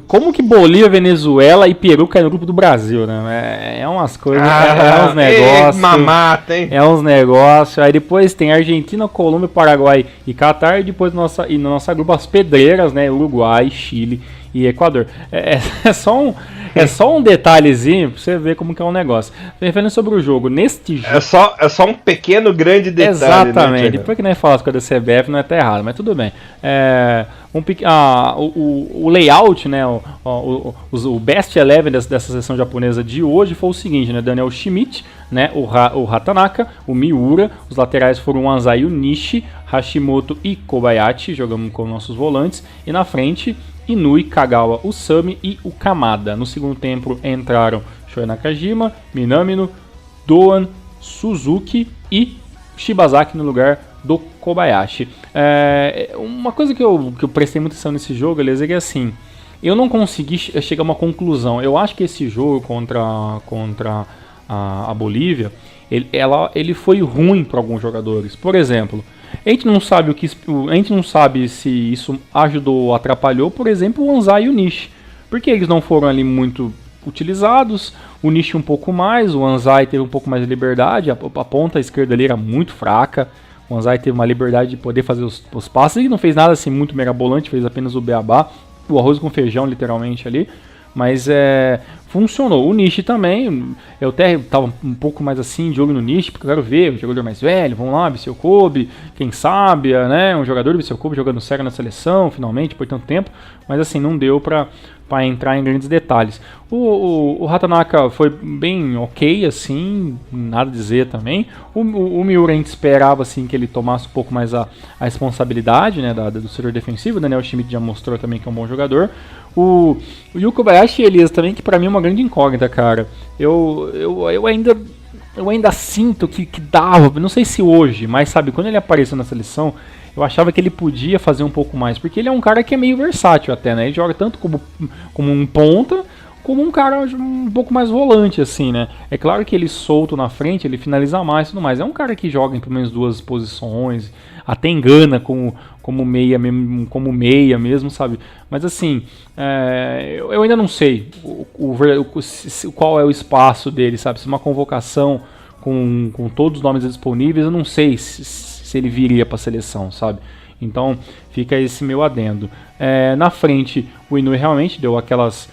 Como que Bolívia, Venezuela e Peru caem no grupo do Brasil, né? É umas coisas, uns negócios. Mamata, hein? É uns negócios. Aí depois tem Argentina, Colômbia, Paraguai e Catar. E depois no nossa grupo as pedreiras, né? Uruguai, Chile e Equador. É só um detalhezinho pra você ver como que é um negócio. Referindo sobre o jogo, neste jogo... É só um pequeno, grande detalhe. Exatamente. Né, depois que nós falamos com a CBF não é até errado, mas tudo bem. O layout, né, o best 11 dessa seleção japonesa de hoje foi o seguinte, né, Daniel Schmidt, né, o Hatanaka, o Miura, os laterais foram o Anzai e o Nishi, Hashimoto e Kobayashi, jogamos com nossos volantes, e na frente, Inui, Kagawa, o Sami e o Kamada. No segundo tempo entraram Shoei Nakajima, Minamino, Doan, Suzuki e Shibazaki no lugar do Kobayashi. Uma coisa que eu prestei muita atenção nesse jogo, aliás, é que assim, eu não consegui chegar a uma conclusão. Eu acho que esse jogo contra a Bolívia, ele foi ruim para alguns jogadores. Por exemplo, a gente não sabe se isso ajudou ou atrapalhou, por exemplo, o Anzai e o Nishi, porque eles não foram ali muito utilizados, o Nishi um pouco mais, o Anzai teve um pouco mais de liberdade, a ponta esquerda ali era muito fraca, o Anzai teve uma liberdade de poder fazer os passes, ele não fez nada assim muito mirabolante, fez apenas o beabá, o arroz com feijão literalmente ali, mas funcionou. O Nishi também, eu até tava um pouco mais assim de olho no Nishi, porque eu quero ver o jogador mais velho, vamos lá, Viseu Kobe, quem sabe, né, um jogador do Viseu Kobe jogando sério na seleção, finalmente, por tanto tempo, mas assim, não deu pra entrar em grandes detalhes. O Hatanaka foi bem ok, assim, nada a dizer também. O Miura a gente esperava assim, que ele tomasse um pouco mais a responsabilidade, né, do setor defensivo. O Daniel Schmidt já mostrou também que é um bom jogador. O Yu Kobayashi e Elias também, que pra mim é uma grande incógnita, cara. Eu ainda sinto que dava, não sei se hoje, mas sabe, quando ele apareceu na seleção, eu achava que ele podia fazer um pouco mais, porque ele é um cara que é meio versátil até, né? Ele joga tanto como um ponta, como um cara um pouco mais volante, assim, né? É claro que ele solto na frente, ele finaliza mais e tudo mais. É um cara que joga em pelo menos duas posições, até engana como meia mesmo, sabe? Mas assim, eu ainda não sei qual é o espaço dele, sabe? Se uma convocação com todos os nomes disponíveis, eu não sei se ele viria para a seleção, sabe? Então fica esse meu adendo. Na frente, o Inui realmente deu aquelas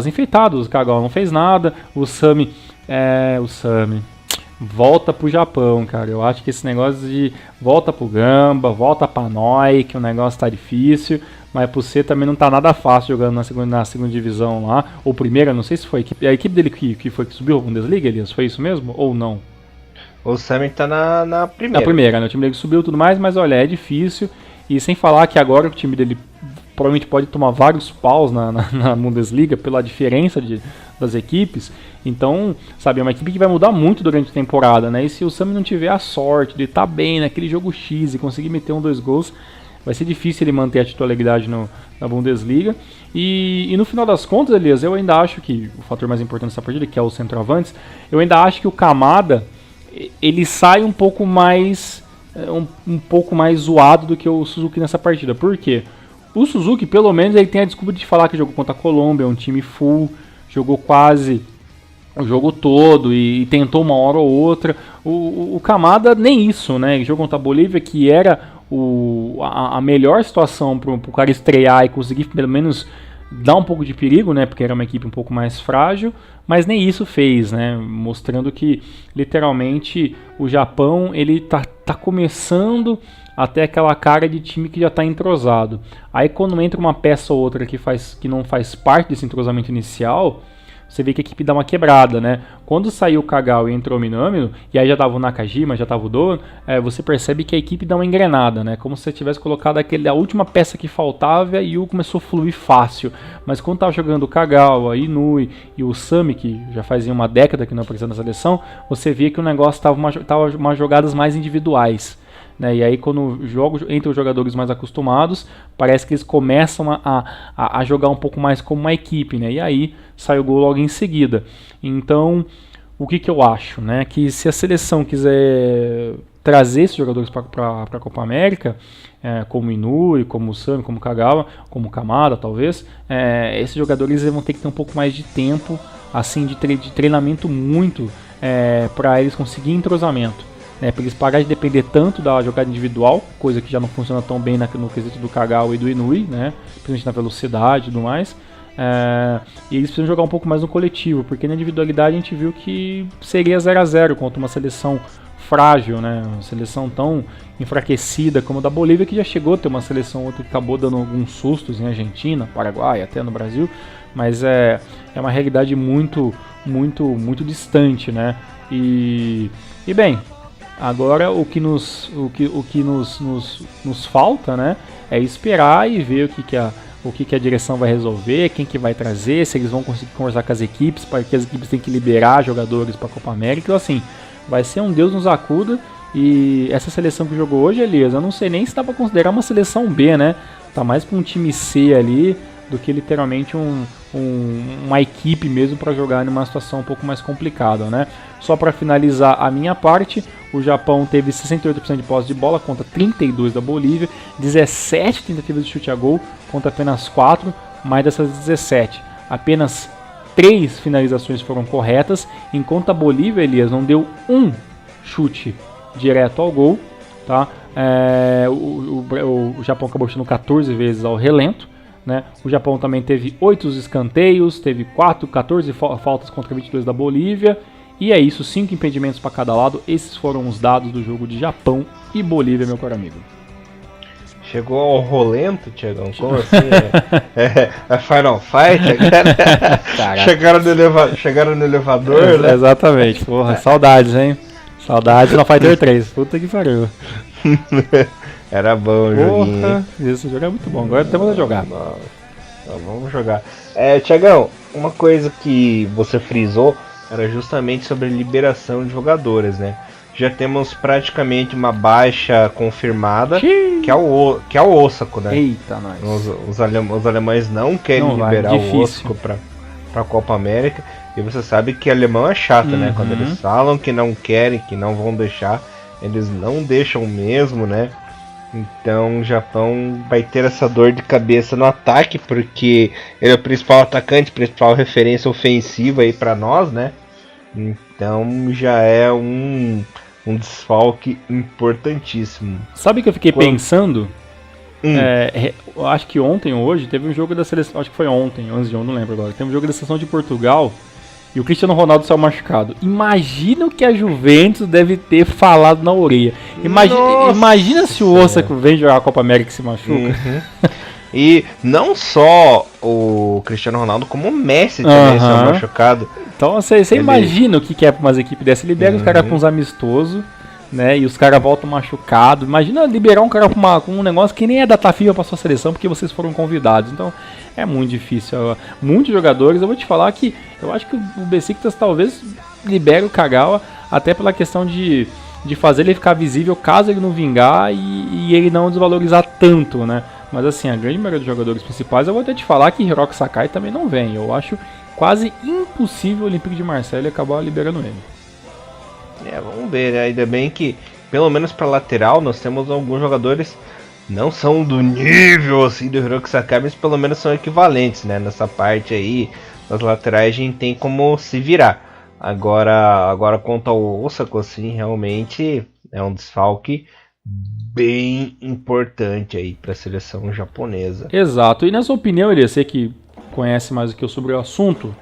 enfeitadas, o Kagawa não fez nada, o Sami volta pro Japão, cara. Eu acho que esse negócio de volta pro Gamba, volta pra Noi, que o negócio tá difícil, mas pro C também não tá nada fácil jogando na segunda divisão lá, ou primeira, não sei se foi a equipe dele que foi que subiu a Bundesliga, Elias, foi isso mesmo? Ou não? O Sami tá na primeira. Na primeira, né? O time dele subiu e tudo mais, mas olha, é difícil. E sem falar que agora o time dele provavelmente pode tomar vários paus na Bundesliga pela diferença das equipes. Então, sabe, é uma equipe que vai mudar muito durante a temporada, né? E se o Sami não tiver a sorte de estar bem naquele jogo X e conseguir meter 2 gols, vai ser difícil ele manter a titularidade na Bundesliga. E no final das contas, Elias, eu ainda acho que o fator mais importante dessa partida, que é o centroavantes, eu ainda acho que o Kamada ele sai um pouco mais zoado do que o Suzuki nessa partida. Por quê? O Suzuki, pelo menos, ele tem a desculpa de falar que jogou contra a Colômbia, é um time full, jogou quase o jogo todo e tentou uma hora ou outra. O Kamada, nem isso, né? Ele jogou contra a Bolívia, que era a melhor situação para o cara estrear e conseguir, pelo menos, dar um pouco de perigo, né? Porque era uma equipe um pouco mais frágil, mas nem isso fez, né? Mostrando que, literalmente, o Japão, ele tá começando a ter aquela cara de time que já está entrosado. Aí quando entra uma peça ou outra que não faz parte desse entrosamento inicial, você vê que a equipe dá uma quebrada, né? Quando saiu o Kagawa e entrou o Minamino, e aí já tava o Nakajima, já tava o Doan, você percebe que a equipe dá uma engrenada, né? Como se você tivesse colocado a última peça que faltava e o começou a fluir fácil. Mas quando tava jogando o Kagawa, Inui e o Sami, que já fazia uma década que não aparecia na seleção, você via que o negócio tava umas jogadas mais individuais. Né? E aí quando entre os jogadores mais acostumados, parece que eles começam a jogar um pouco mais como uma equipe, né? E aí sai o gol logo em seguida. Então, o que eu acho? Né? Que se a seleção quiser trazer esses jogadores para a Copa América, como o Inui, como o Sami, como o Kagawa, como o Kamada talvez, esses jogadores vão ter que ter um pouco mais de tempo assim, de treinamento muito para eles conseguirem entrosamento. Para eles pararem de depender tanto da jogada individual, coisa que já não funciona tão bem no quesito do Kagawa e do Inui, né? Principalmente na velocidade e tudo mais. E eles precisam jogar um pouco mais no coletivo, porque na individualidade a gente viu que seria 0-0 contra uma seleção frágil, né? Uma seleção tão enfraquecida como a da Bolívia, que já chegou a ter uma seleção outra que acabou dando alguns sustos em Argentina, Paraguai, até no Brasil, mas é uma realidade muito, muito, muito distante, né? E bem, agora o que nos falta, né, é esperar e ver o que a direção vai resolver, quem que vai trazer, se eles vão conseguir conversar com as equipes, porque as equipes têm que liberar jogadores para a Copa América. Então, assim, vai ser um Deus nos acuda. E essa seleção que jogou hoje, Elias, eu não sei nem se dá para considerar uma seleção B, né? Tá mais para um time C ali, do que literalmente uma equipe mesmo para jogar numa situação um pouco mais complicada, né? Só para finalizar a minha parte, o Japão teve 68% de posse de bola contra 32% da Bolívia, 17 tentativas de chute a gol contra apenas 4, mas dessas 17, apenas 3 finalizações foram corretas, enquanto a Bolívia, Elias, não deu um chute direto ao gol, tá? O Japão acabou chutando 14 vezes ao relento, né? O Japão também teve 8 escanteios, teve 14 faltas contra 22 da Bolívia, e é isso, 5 impedimentos para cada lado. Esses foram os dados do jogo de Japão e Bolívia, meu caro amigo. Chegou ao rolento, Tiagão? Como assim? É Final Fight? Chegaram no elevador, né? Exatamente. Porra, saudades, hein? Saudades no Fighter 3. Puta que pariu. Era bom o joguinho. Esse jogo é muito bom. Agora temos a jogar. Então, vamos jogar. Tiagão, uma coisa que você frisou era justamente sobre a liberação de jogadores, né? Já temos praticamente uma baixa confirmada, que é o Osako, né? Eita, nós. Os alemães não querem liberar o Osako para a Copa América. E você sabe que alemão é chato, né? Quando eles falam que não querem, que não vão deixar, eles não deixam mesmo, né? Então o Japão vai ter essa dor de cabeça no ataque, porque ele é o principal atacante, principal referência ofensiva aí para nós, né? Então já é um desfalque importantíssimo. Sabe o que eu fiquei pensando? Eu acho que ontem ou hoje teve um jogo da seleção, acho que foi ontem, antes de ontem, não lembro agora. Teve um jogo da seleção de Portugal e o Cristiano Ronaldo saiu machucado. Imagina o que a Juventus deve ter falado na orelha. Imagina se o Osako vem jogar a Copa América e se machuca. E não só o Cristiano Ronaldo, como o Messi também saiu machucado. Então você imagina o que é para umas equipes dessa. Libera os caras para uns amistosos, né? E os caras voltam machucados. Imagina liberar um cara com um negócio que nem é data FIFA para sua seleção, porque vocês foram convidados. Então é muito difícil. Muitos jogadores, eu vou te falar que eu acho que o Besiktas talvez libere o Kagawa, até pela questão de fazer ele ficar visível caso ele não vingar e ele não desvalorizar tanto, né? Mas assim, a grande maioria dos jogadores principais, eu vou até te falar que Hiroki Sakai também não vem. Eu acho quase impossível o Olympique de Marseille acabar liberando ele. Vamos ver, né? Ainda bem que, pelo menos para lateral, nós temos alguns jogadores, não são do nível assim do Hiroki Sakai, mas pelo menos são equivalentes, né? Nessa parte aí, nas laterais a gente tem como se virar. Agora quanto ao Osako, assim, realmente é um desfalque bem importante aí para a seleção japonesa. Exato. E na sua opinião, Elias, você que conhece mais do que eu sobre o assunto,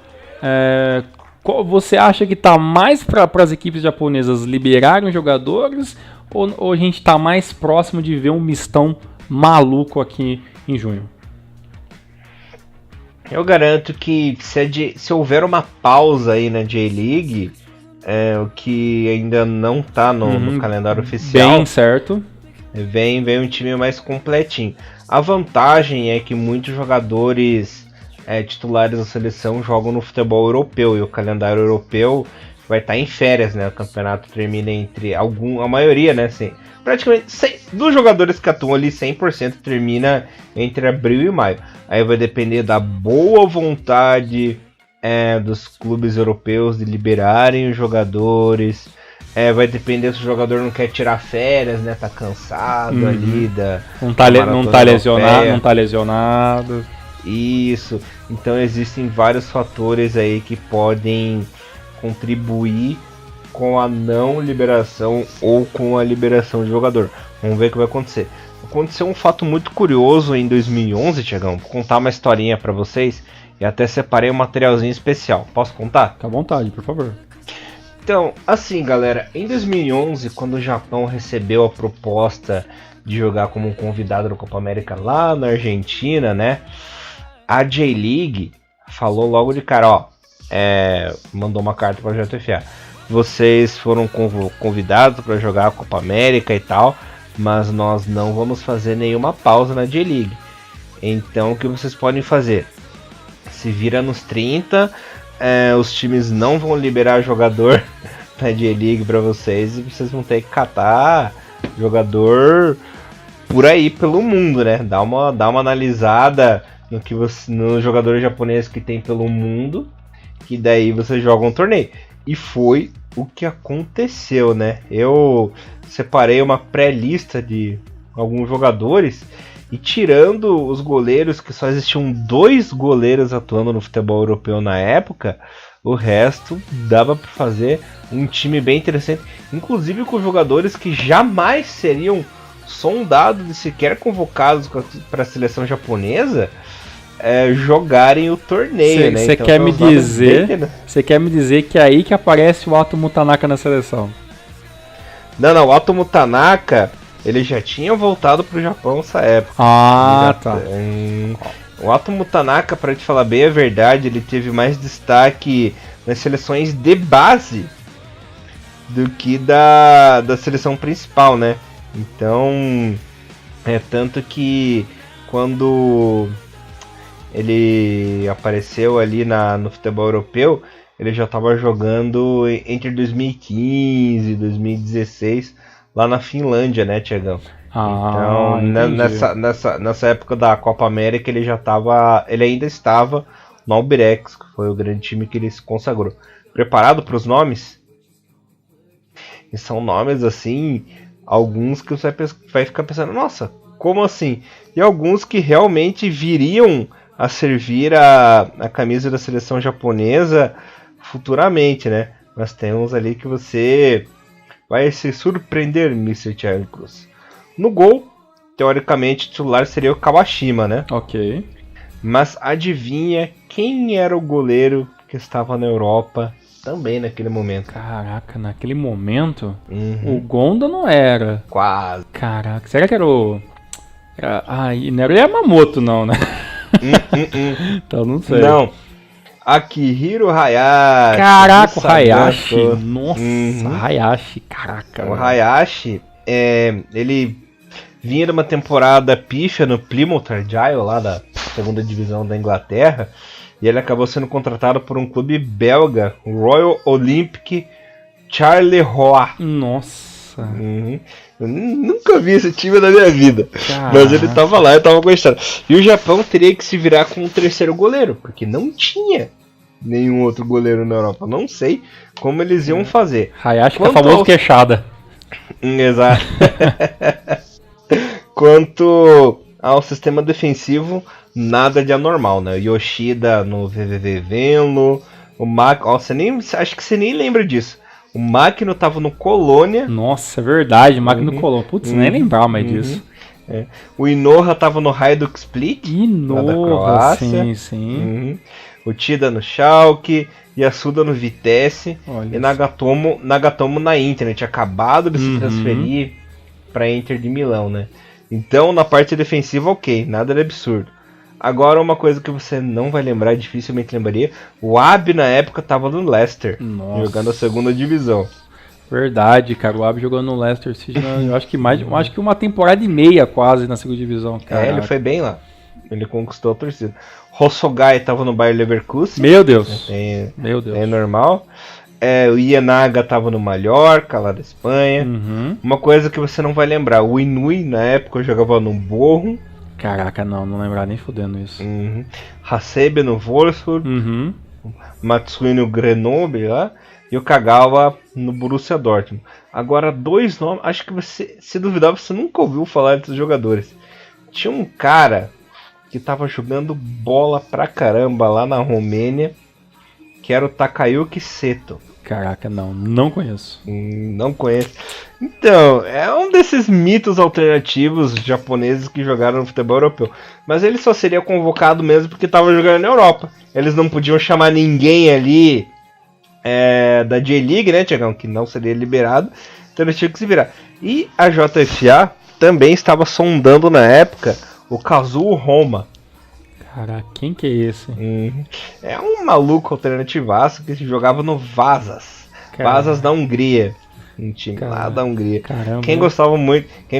você acha que está mais para as equipes japonesas liberarem jogadores ou a gente está mais próximo de ver um mistão maluco aqui em junho? Eu garanto que se houver uma pausa aí na J-League, o que ainda não está no calendário oficial, bem certo, vem um time mais completinho. A vantagem é que muitos jogadores titulares da seleção jogam no futebol europeu, e o calendário europeu vai estar em férias, né? O campeonato termina entre a maioria, né? Assim, praticamente dos jogadores que atuam ali, 100% termina entre abril e maio. Aí vai depender da boa vontade dos clubes europeus de liberarem os jogadores. Vai depender se o jogador não quer tirar férias, né? Tá cansado ali não tá lesionado. Isso. Então existem vários fatores aí que podem contribuir com a não liberação ou com a liberação de jogador. Vamos ver o que vai acontecer. Aconteceu um fato muito curioso em 2011, Tiagão. Vou contar uma historinha pra vocês e até separei um materialzinho especial. Posso contar? Fica à vontade, por favor. Então, assim, galera, em 2011, quando o Japão recebeu a proposta de jogar como um convidado da Copa América lá na Argentina, né? A J-League falou logo de cara, mandou uma carta para o JFA. Vocês foram convidados para jogar a Copa América e tal, mas nós não vamos fazer nenhuma pausa na J-League. Então, o que vocês podem fazer? Se vira nos 30, os times não vão liberar jogador na J-League para vocês e vocês vão ter que catar jogador por aí pelo mundo, né? Dá uma analisada nos jogadores japoneses que tem pelo mundo, que daí você joga um torneio. E foi o que aconteceu, né? Eu separei uma pré-lista de alguns jogadores e tirando os goleiros, que só existiam 2 goleiros atuando no futebol europeu na época, o resto dava para fazer um time bem interessante, inclusive com jogadores que jamais seriam sondados e sequer convocados para a seleção japonesa jogarem o torneio, né? Você então, quer me dizer que é aí que aparece o Atomo Tanaka na seleção? Não, o Atomo Tanaka, ele já tinha voltado pro Japão nessa época. Tá. O Atomo Tanaka, para te falar bem a verdade, ele teve mais destaque nas seleções de base do que da seleção principal, né? Então, tanto que quando ele apareceu ali no futebol europeu, ele já estava jogando entre 2015 e 2016 lá na Finlândia, né, Thiagão? Então, nessa época da Copa América, ele ainda estava no Albirex, que foi o grande time que ele se consagrou. Preparado para os nomes? E são nomes assim, alguns que você vai ficar pensando, nossa, como assim? E alguns que realmente viriam a servir a camisa da seleção japonesa futuramente, né? Mas tem uns ali que você vai se surpreender, Mr. Thiago Cruz. No gol, teoricamente, o titular seria o Kawashima, né? Ok. Mas adivinha quem era o goleiro que estava na Europa também naquele momento? Caraca, naquele momento? O Gonda não era. Quase. Caraca, será que era o... e não era o Yamamoto, não, né? Então não sei. Não. Akihiro Hayashi. Caraca, o Hayashi. Nossa, Hayashi, caraca. O Hayashi, ele vinha de uma temporada pífia no Plymouth Argyle, lá da segunda divisão da Inglaterra, e ele acabou sendo contratado por um clube belga, o Royal Olympic Charleroi. Nossa. Eu nunca vi esse time na minha vida. Caraca. Mas ele tava lá, eu tava gostando. E o Japão teria que se virar com um terceiro goleiro, porque não tinha nenhum outro goleiro na Europa. Não sei como eles iam fazer. Hayashi, que é famoso queixada. Exato. Quanto ao sistema defensivo, nada de anormal, né? Yoshida no VVV Venlo, o acho que você nem lembra disso. O Makino tava no Colônia. Nossa, é verdade, Makino no Colônia. Putz, nem lembrava mais disso. O Inoha tava no Hajduk Split, lá da Croácia. Sim. O Tida no Schalke, Yasuda no Vitesse. Olha e Nagatomo na Inter, né? Tinha acabado de se transferir pra Inter de Milão, né? Então, na parte defensiva, ok, nada de absurdo. Agora, uma coisa que você não vai lembrar, dificilmente lembraria, o Abe na época tava no Leicester, jogando a segunda divisão. Verdade, cara, o Abe jogando no Leicester City, eu acho que uma temporada e meia quase na segunda divisão. Caraca. Ele foi bem lá, ele conquistou a torcida. Hosogai tava no Bayer Leverkusen. Meu Deus, meu Deus. É normal. O Ienaga tava no Mallorca, lá da Espanha. Uma coisa que você não vai lembrar, o Inui na época jogava no Bochum. Caraca, não lembrar nem fodendo isso. Hasebe no Wolfsburg, Matsui no Grenoble lá, e o Kagawa no Borussia Dortmund. Agora, 2 nomes, acho que você, se duvidar, você nunca ouviu falar desses jogadores. Tinha um cara que tava jogando bola pra caramba lá na Romênia, que era o Takayuki Seto. Caraca, não conheço. Não conheço. Então, é um desses mitos alternativos japoneses que jogaram no futebol europeu. Mas ele só seria convocado mesmo porque estava jogando na Europa. Eles não podiam chamar ninguém ali da J-League, né, Tiagão? Que não seria liberado. Então eles tinham que se virar. E a JFA também estava sondando na época o Kazuo Roma. Caraca, quem que é esse? É um maluco alternativaço que jogava no Vazas. Vazas da Hungria. Um time lá da Hungria. Caramba. Quem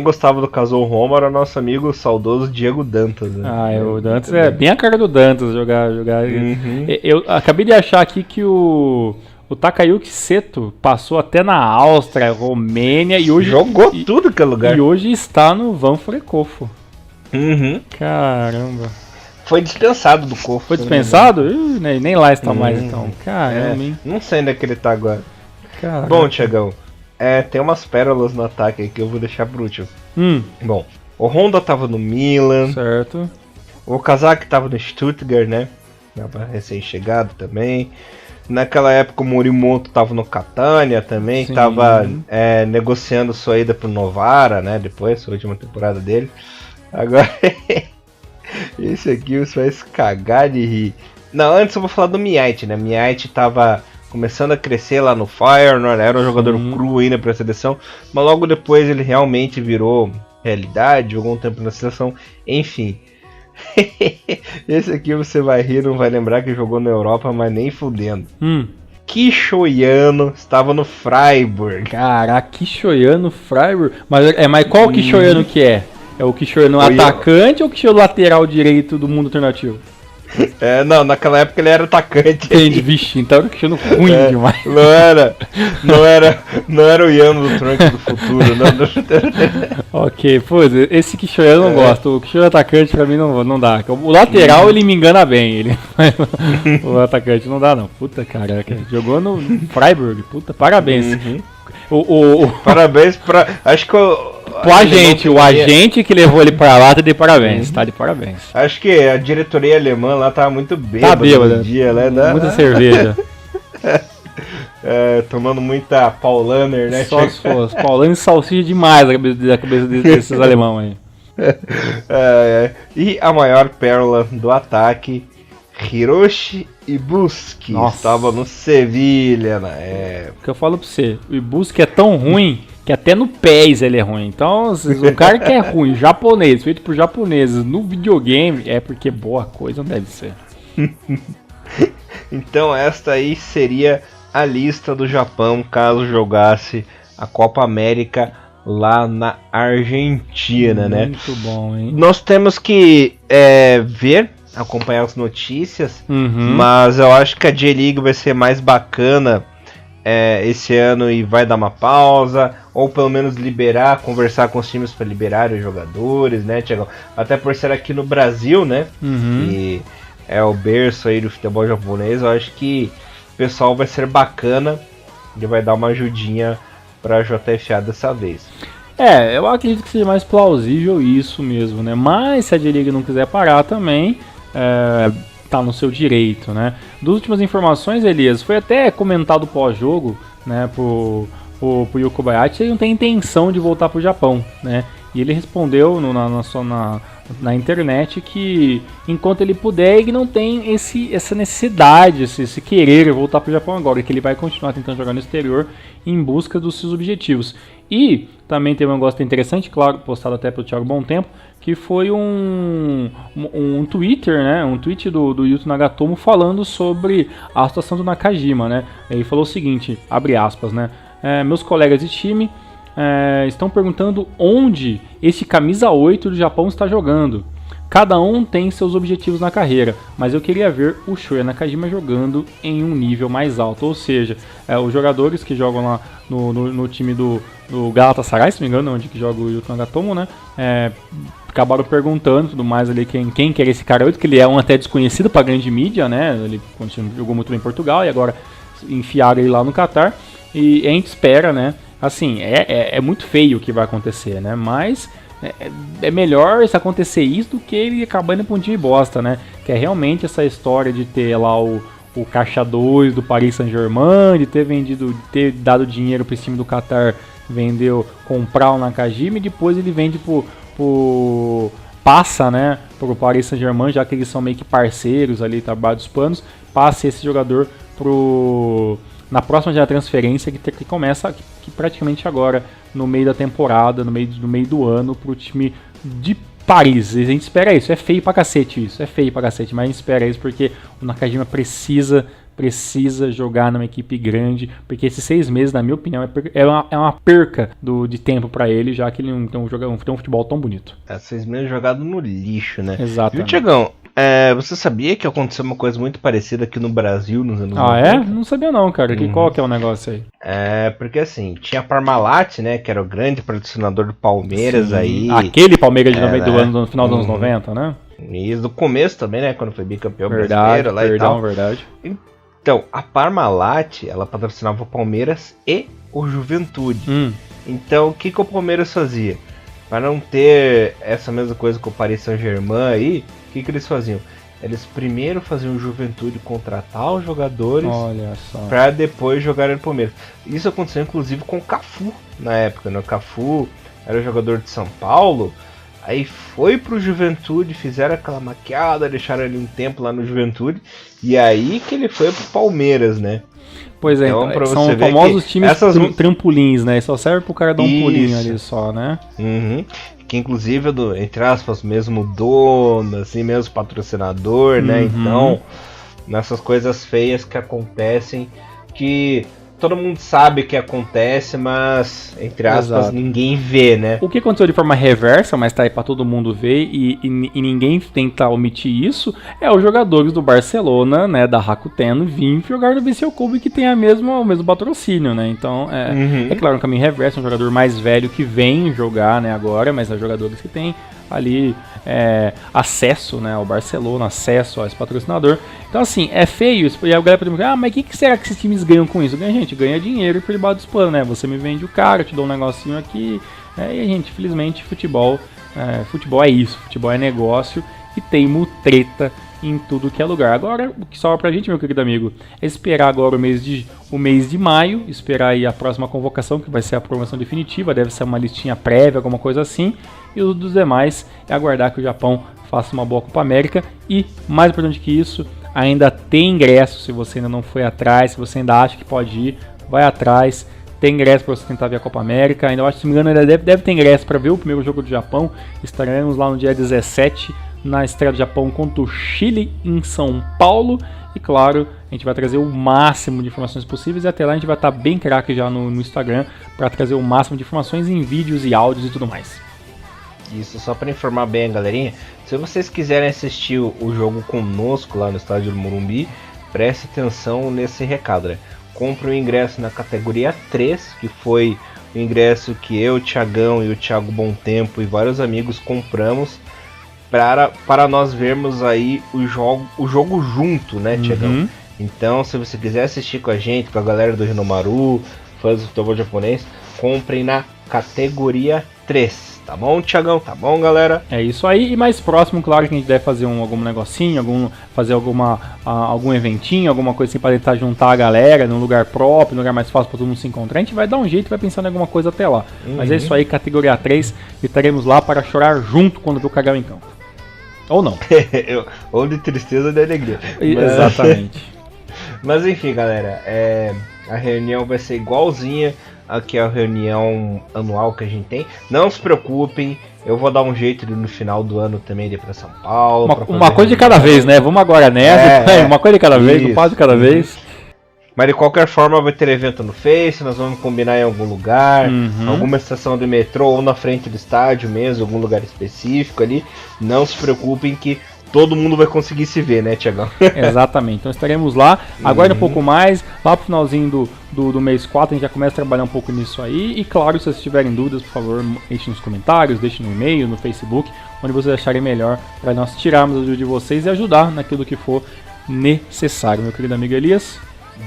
gostava do Kazuo Roma era o nosso amigo saudoso Diego Dantas. Né? O Dantas é bem a cara do Dantas jogar. Eu acabei de achar aqui que o Takayuki Seto passou até na Áustria, Romênia e hoje... Jogou tudo que é lugar. E hoje está no Van Frekofo. Caramba. foi dispensado do Kofu. Foi dispensado? Nem lá está mais, então. Caramba, hein? Não sei onde é que ele tá agora. Caramba. Bom, Thiagão, tem umas pérolas no ataque aí que eu vou deixar por último. Bom, o Honda tava no Milan. Certo. O Kazak tava no Stuttgart, né? Tava recém-chegado também. Naquela época o Morimoto tava no Catania também. Sim. Tava negociando sua ida pro Novara, né? Depois, a última temporada dele. Agora, esse aqui você vai se cagar de rir. Não, antes eu vou falar do Miait, né? Miait tava começando a crescer lá no Feyenoord, era um jogador cru ainda pra seleção, mas logo depois ele realmente virou realidade, jogou um tempo na seleção, enfim. Esse aqui você vai rir, não vai lembrar que jogou na Europa, mas nem fudendo. Kishoyano estava no Freiburg. Caraca, Kishoyano, Freiburg. Mas qual Kishoyano que é? É o Kishoyano atacante ou o Kishoyano lateral direito do mundo alternativo? Não, naquela época ele era atacante. Entendi, vixe, então era um Kishoyano ruim demais. Não era o Yano do Trunks do futuro, não. Ok, pois, esse Kishoyano eu não gosto. O Kishoyano atacante pra mim não dá. O lateral ele me engana bem, o atacante não dá não. Puta caraca, jogou no Freiburg, puta, parabéns. Parabéns pra... Acho que o agente que levou ele pra lá tá de parabéns, tá de parabéns. Acho que a diretoria alemã lá tava muito bêbada no dia, né? Muita cerveja. Tomando muita Paulaner, né? Só se fosse. Paulaner e salsicha demais da cabeça desses alemão aí. E a maior pérola do ataque, Hiroshi Ibuski, estava no Sevilha na época. O que eu falo pra você, o Ibuski é tão ruim que até no PES ele é ruim. Então, um cara que é ruim, japonês, feito por japoneses, no videogame, é porque boa coisa não deve ser. Então esta aí seria a lista do Japão caso jogasse a Copa América lá na Argentina, né? Muito bom, hein? Nós temos que acompanhar as notícias, mas eu acho que a J-League vai ser mais bacana esse ano e vai dar uma pausa, ou pelo menos conversar com os times para liberarem os jogadores, né, Thiago? Até por ser aqui no Brasil, né? E é o berço aí do futebol japonês, eu acho que o pessoal vai ser bacana e vai dar uma ajudinha para a JFA dessa vez. Eu acredito que seja mais plausível isso mesmo, né? Mas se a J-League não quiser parar também, tá no seu direito, né? Das últimas informações, Elias, foi até comentado pós-jogo, né, pro Yu Kobayashi, ele não tem intenção de voltar pro Japão, né? E ele respondeu na internet que enquanto ele puder, ele não tem essa necessidade, esse querer voltar pro Japão agora, que ele vai continuar tentando jogar no exterior em busca dos seus objetivos. E também teve um negócio interessante, claro, postado até pelo Thiago Bom Tempo, que foi um Twitter, né? Um tweet do Yuto Nagatomo falando sobre a situação do Nakajima, né? Ele falou o seguinte, abre aspas, né? Meus colegas de time estão perguntando onde esse camisa 8 do Japão está jogando. Cada um tem seus objetivos na carreira, mas eu queria ver o Shoya Nakajima jogando em um nível mais alto. Ou seja, os jogadores que jogam lá no time do Galatasaray, se não me engano, onde que joga o Yuto Nagatomo, né? Acabaram perguntando tudo mais ali quem que era esse cara 8, que ele é um até desconhecido para a grande mídia, né? Ele jogou muito bem em Portugal e agora enfiaram ele lá no Qatar. E a gente espera, né? Assim, é muito feio o que vai acontecer, né? Mas é melhor se acontecer isso do que ele acabar indo pra um time bosta, né? Que é realmente essa história de ter lá o caixa 2 do Paris Saint-Germain, de ter dado dinheiro para esse time do Qatar, comprar o Nakajima e depois ele vende passa, né, pro Paris Saint-Germain, já que eles são meio que parceiros ali, trabalho dos panos, passa esse jogador na próxima já transferência que começa que praticamente agora no meio da temporada, no meio do ano, pro time de Paris. A gente espera isso, é feio pra cacete, mas a gente espera isso porque o Nakajima precisa jogar numa equipe grande, porque esses 6 meses, na minha opinião, é uma perca de tempo pra ele, já que ele não tem um futebol tão bonito. 6 meses jogado no lixo, né? Exato. E o Thiagão, você sabia que aconteceu uma coisa muito parecida aqui no Brasil nos anos 90? Não sabia não, cara. Qual que é o negócio aí? Porque assim, tinha a Parmalat, né, que era o grande patrocinador do Palmeiras. Sim. Aí. Aquele Palmeiras do ano, no final dos anos 90, né? E do começo também, né? Quando foi bicampeão brasileiro lá e tal. Verdade. Então, a Parmalat, ela patrocinava o Palmeiras e o Juventude. Então, o que o Palmeiras fazia? Para não ter essa mesma coisa com o Paris Saint-Germain aí, o que eles faziam? Eles primeiro faziam o Juventude contratar os jogadores para depois jogar no Palmeiras. Isso aconteceu inclusive com o Cafu na época, né? O Cafu era jogador de São Paulo, aí foi pro Juventude, fizeram aquela maquiada, deixaram ele um tempo lá no Juventude, e aí que ele foi pro Palmeiras, né? Pois é, então, são famosos times trampolins, né? Só serve pro cara dar um pulinho ali só, né? Que inclusive é do, entre aspas, mesmo dono, assim, mesmo patrocinador, né? Então, nessas coisas feias que acontecem, que todo mundo sabe que acontece, mas, entre aspas, ninguém vê, né? O que aconteceu de forma reversa, mas tá aí pra todo mundo ver e ninguém tenta omitir isso, é os jogadores do Barcelona, né, da Rakuten, vir jogar no Vissel Kobe, que tem o mesmo patrocínio, né? Então, é claro, um caminho reverso, um jogador mais velho que vem jogar, né, agora, mas é jogadores que tem ali acesso, né, ao Barcelona, acesso a esse patrocinador. Então, assim, é feio isso. E a galera pergunta, mas o que será que esses times ganham com isso? Gente, ganha dinheiro por debaixo dos panos, né? Você me vende o cara, eu te dou um negocinho aqui. E a gente, infelizmente, futebol é isso. Futebol é negócio e tem treta em tudo que é lugar. Agora, o que sobra pra gente, meu querido amigo, é esperar agora o mês de maio, esperar aí a próxima convocação, que vai ser a programação definitiva, deve ser uma listinha prévia, alguma coisa assim, e os dos demais é aguardar que o Japão faça uma boa Copa América, e, mais importante que isso, ainda tem ingresso, se você ainda não foi atrás, se você ainda acha que pode ir, vai atrás, tem ingresso para você tentar ver a Copa América, ainda acho que, se não me engano, ainda deve ter ingresso para ver o primeiro jogo do Japão, estaremos lá no dia 17, na estreia do Japão contra o Chile em São Paulo. E claro, a gente vai trazer o máximo de informações possíveis. E até lá a gente vai estar bem craque já no Instagram para trazer o máximo de informações em vídeos e áudios e tudo mais. Isso, só para informar bem a galerinha, se vocês quiserem assistir o jogo conosco lá no estádio do Morumbi, preste atenção nesse recado, né? Compre o ingresso na categoria 3, que foi o ingresso que eu, o Thiagão e o Thiago Bom Tempo e vários amigos compramos para nós vermos aí o jogo junto, né, Thiagão? Então, se você quiser assistir com a gente, com a galera do Hinomaru, fãs do futebol japonês, comprem na categoria 3. Tá bom, Thiagão? Tá bom, galera? É isso aí. E mais próximo, claro que a gente deve fazer algum negocinho, fazer algum eventinho, alguma coisa assim pra tentar juntar a galera num lugar próprio, num lugar mais fácil pra todo mundo se encontrar. A gente vai dar um jeito, vai pensar em alguma coisa até lá. Mas é isso aí, categoria 3. E estaremos lá para chorar junto quando ver o Kagami em campo. Ou não. Ou de tristeza ou de alegria. Exatamente. Mas enfim, galera, a reunião vai ser igualzinha aqui a reunião anual que a gente tem. Não se preocupem, eu vou dar um jeito no final do ano também de ir pra São Paulo. Uma coisa de cada vez, né? Vamos agora nessa. Uma coisa de cada vez, um passo de cada vez. Mas de qualquer forma vai ter evento no Face, nós vamos combinar em algum lugar, alguma estação de metrô ou na frente do estádio mesmo, algum lugar específico ali. Não se preocupem que todo mundo vai conseguir se ver, né, Thiagão? Exatamente, então estaremos lá, aguarde um pouco mais, lá pro finalzinho do mês 4 a gente já começa a trabalhar um pouco nisso aí, e claro, se vocês tiverem dúvidas, por favor, deixem nos comentários, deixem no e-mail, no Facebook, onde vocês acharem melhor, para nós tirarmos a dúvida de vocês e ajudar naquilo que for necessário, meu querido amigo Elias.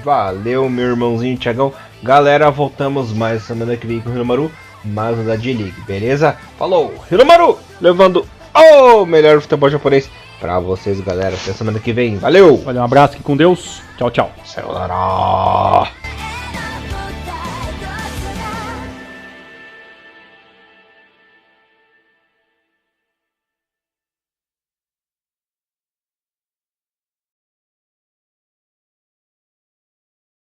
Valeu, meu irmãozinho Thiagão. Galera, voltamos mais semana que vem com o Hinomaru, mais da D-League, beleza? Falou, Hinomaru, levando o melhor futebol japonês pra vocês, galera. Até semana que vem. Valeu! Valeu, um abraço, fique com Deus. Tchau, tchau. Sayonara.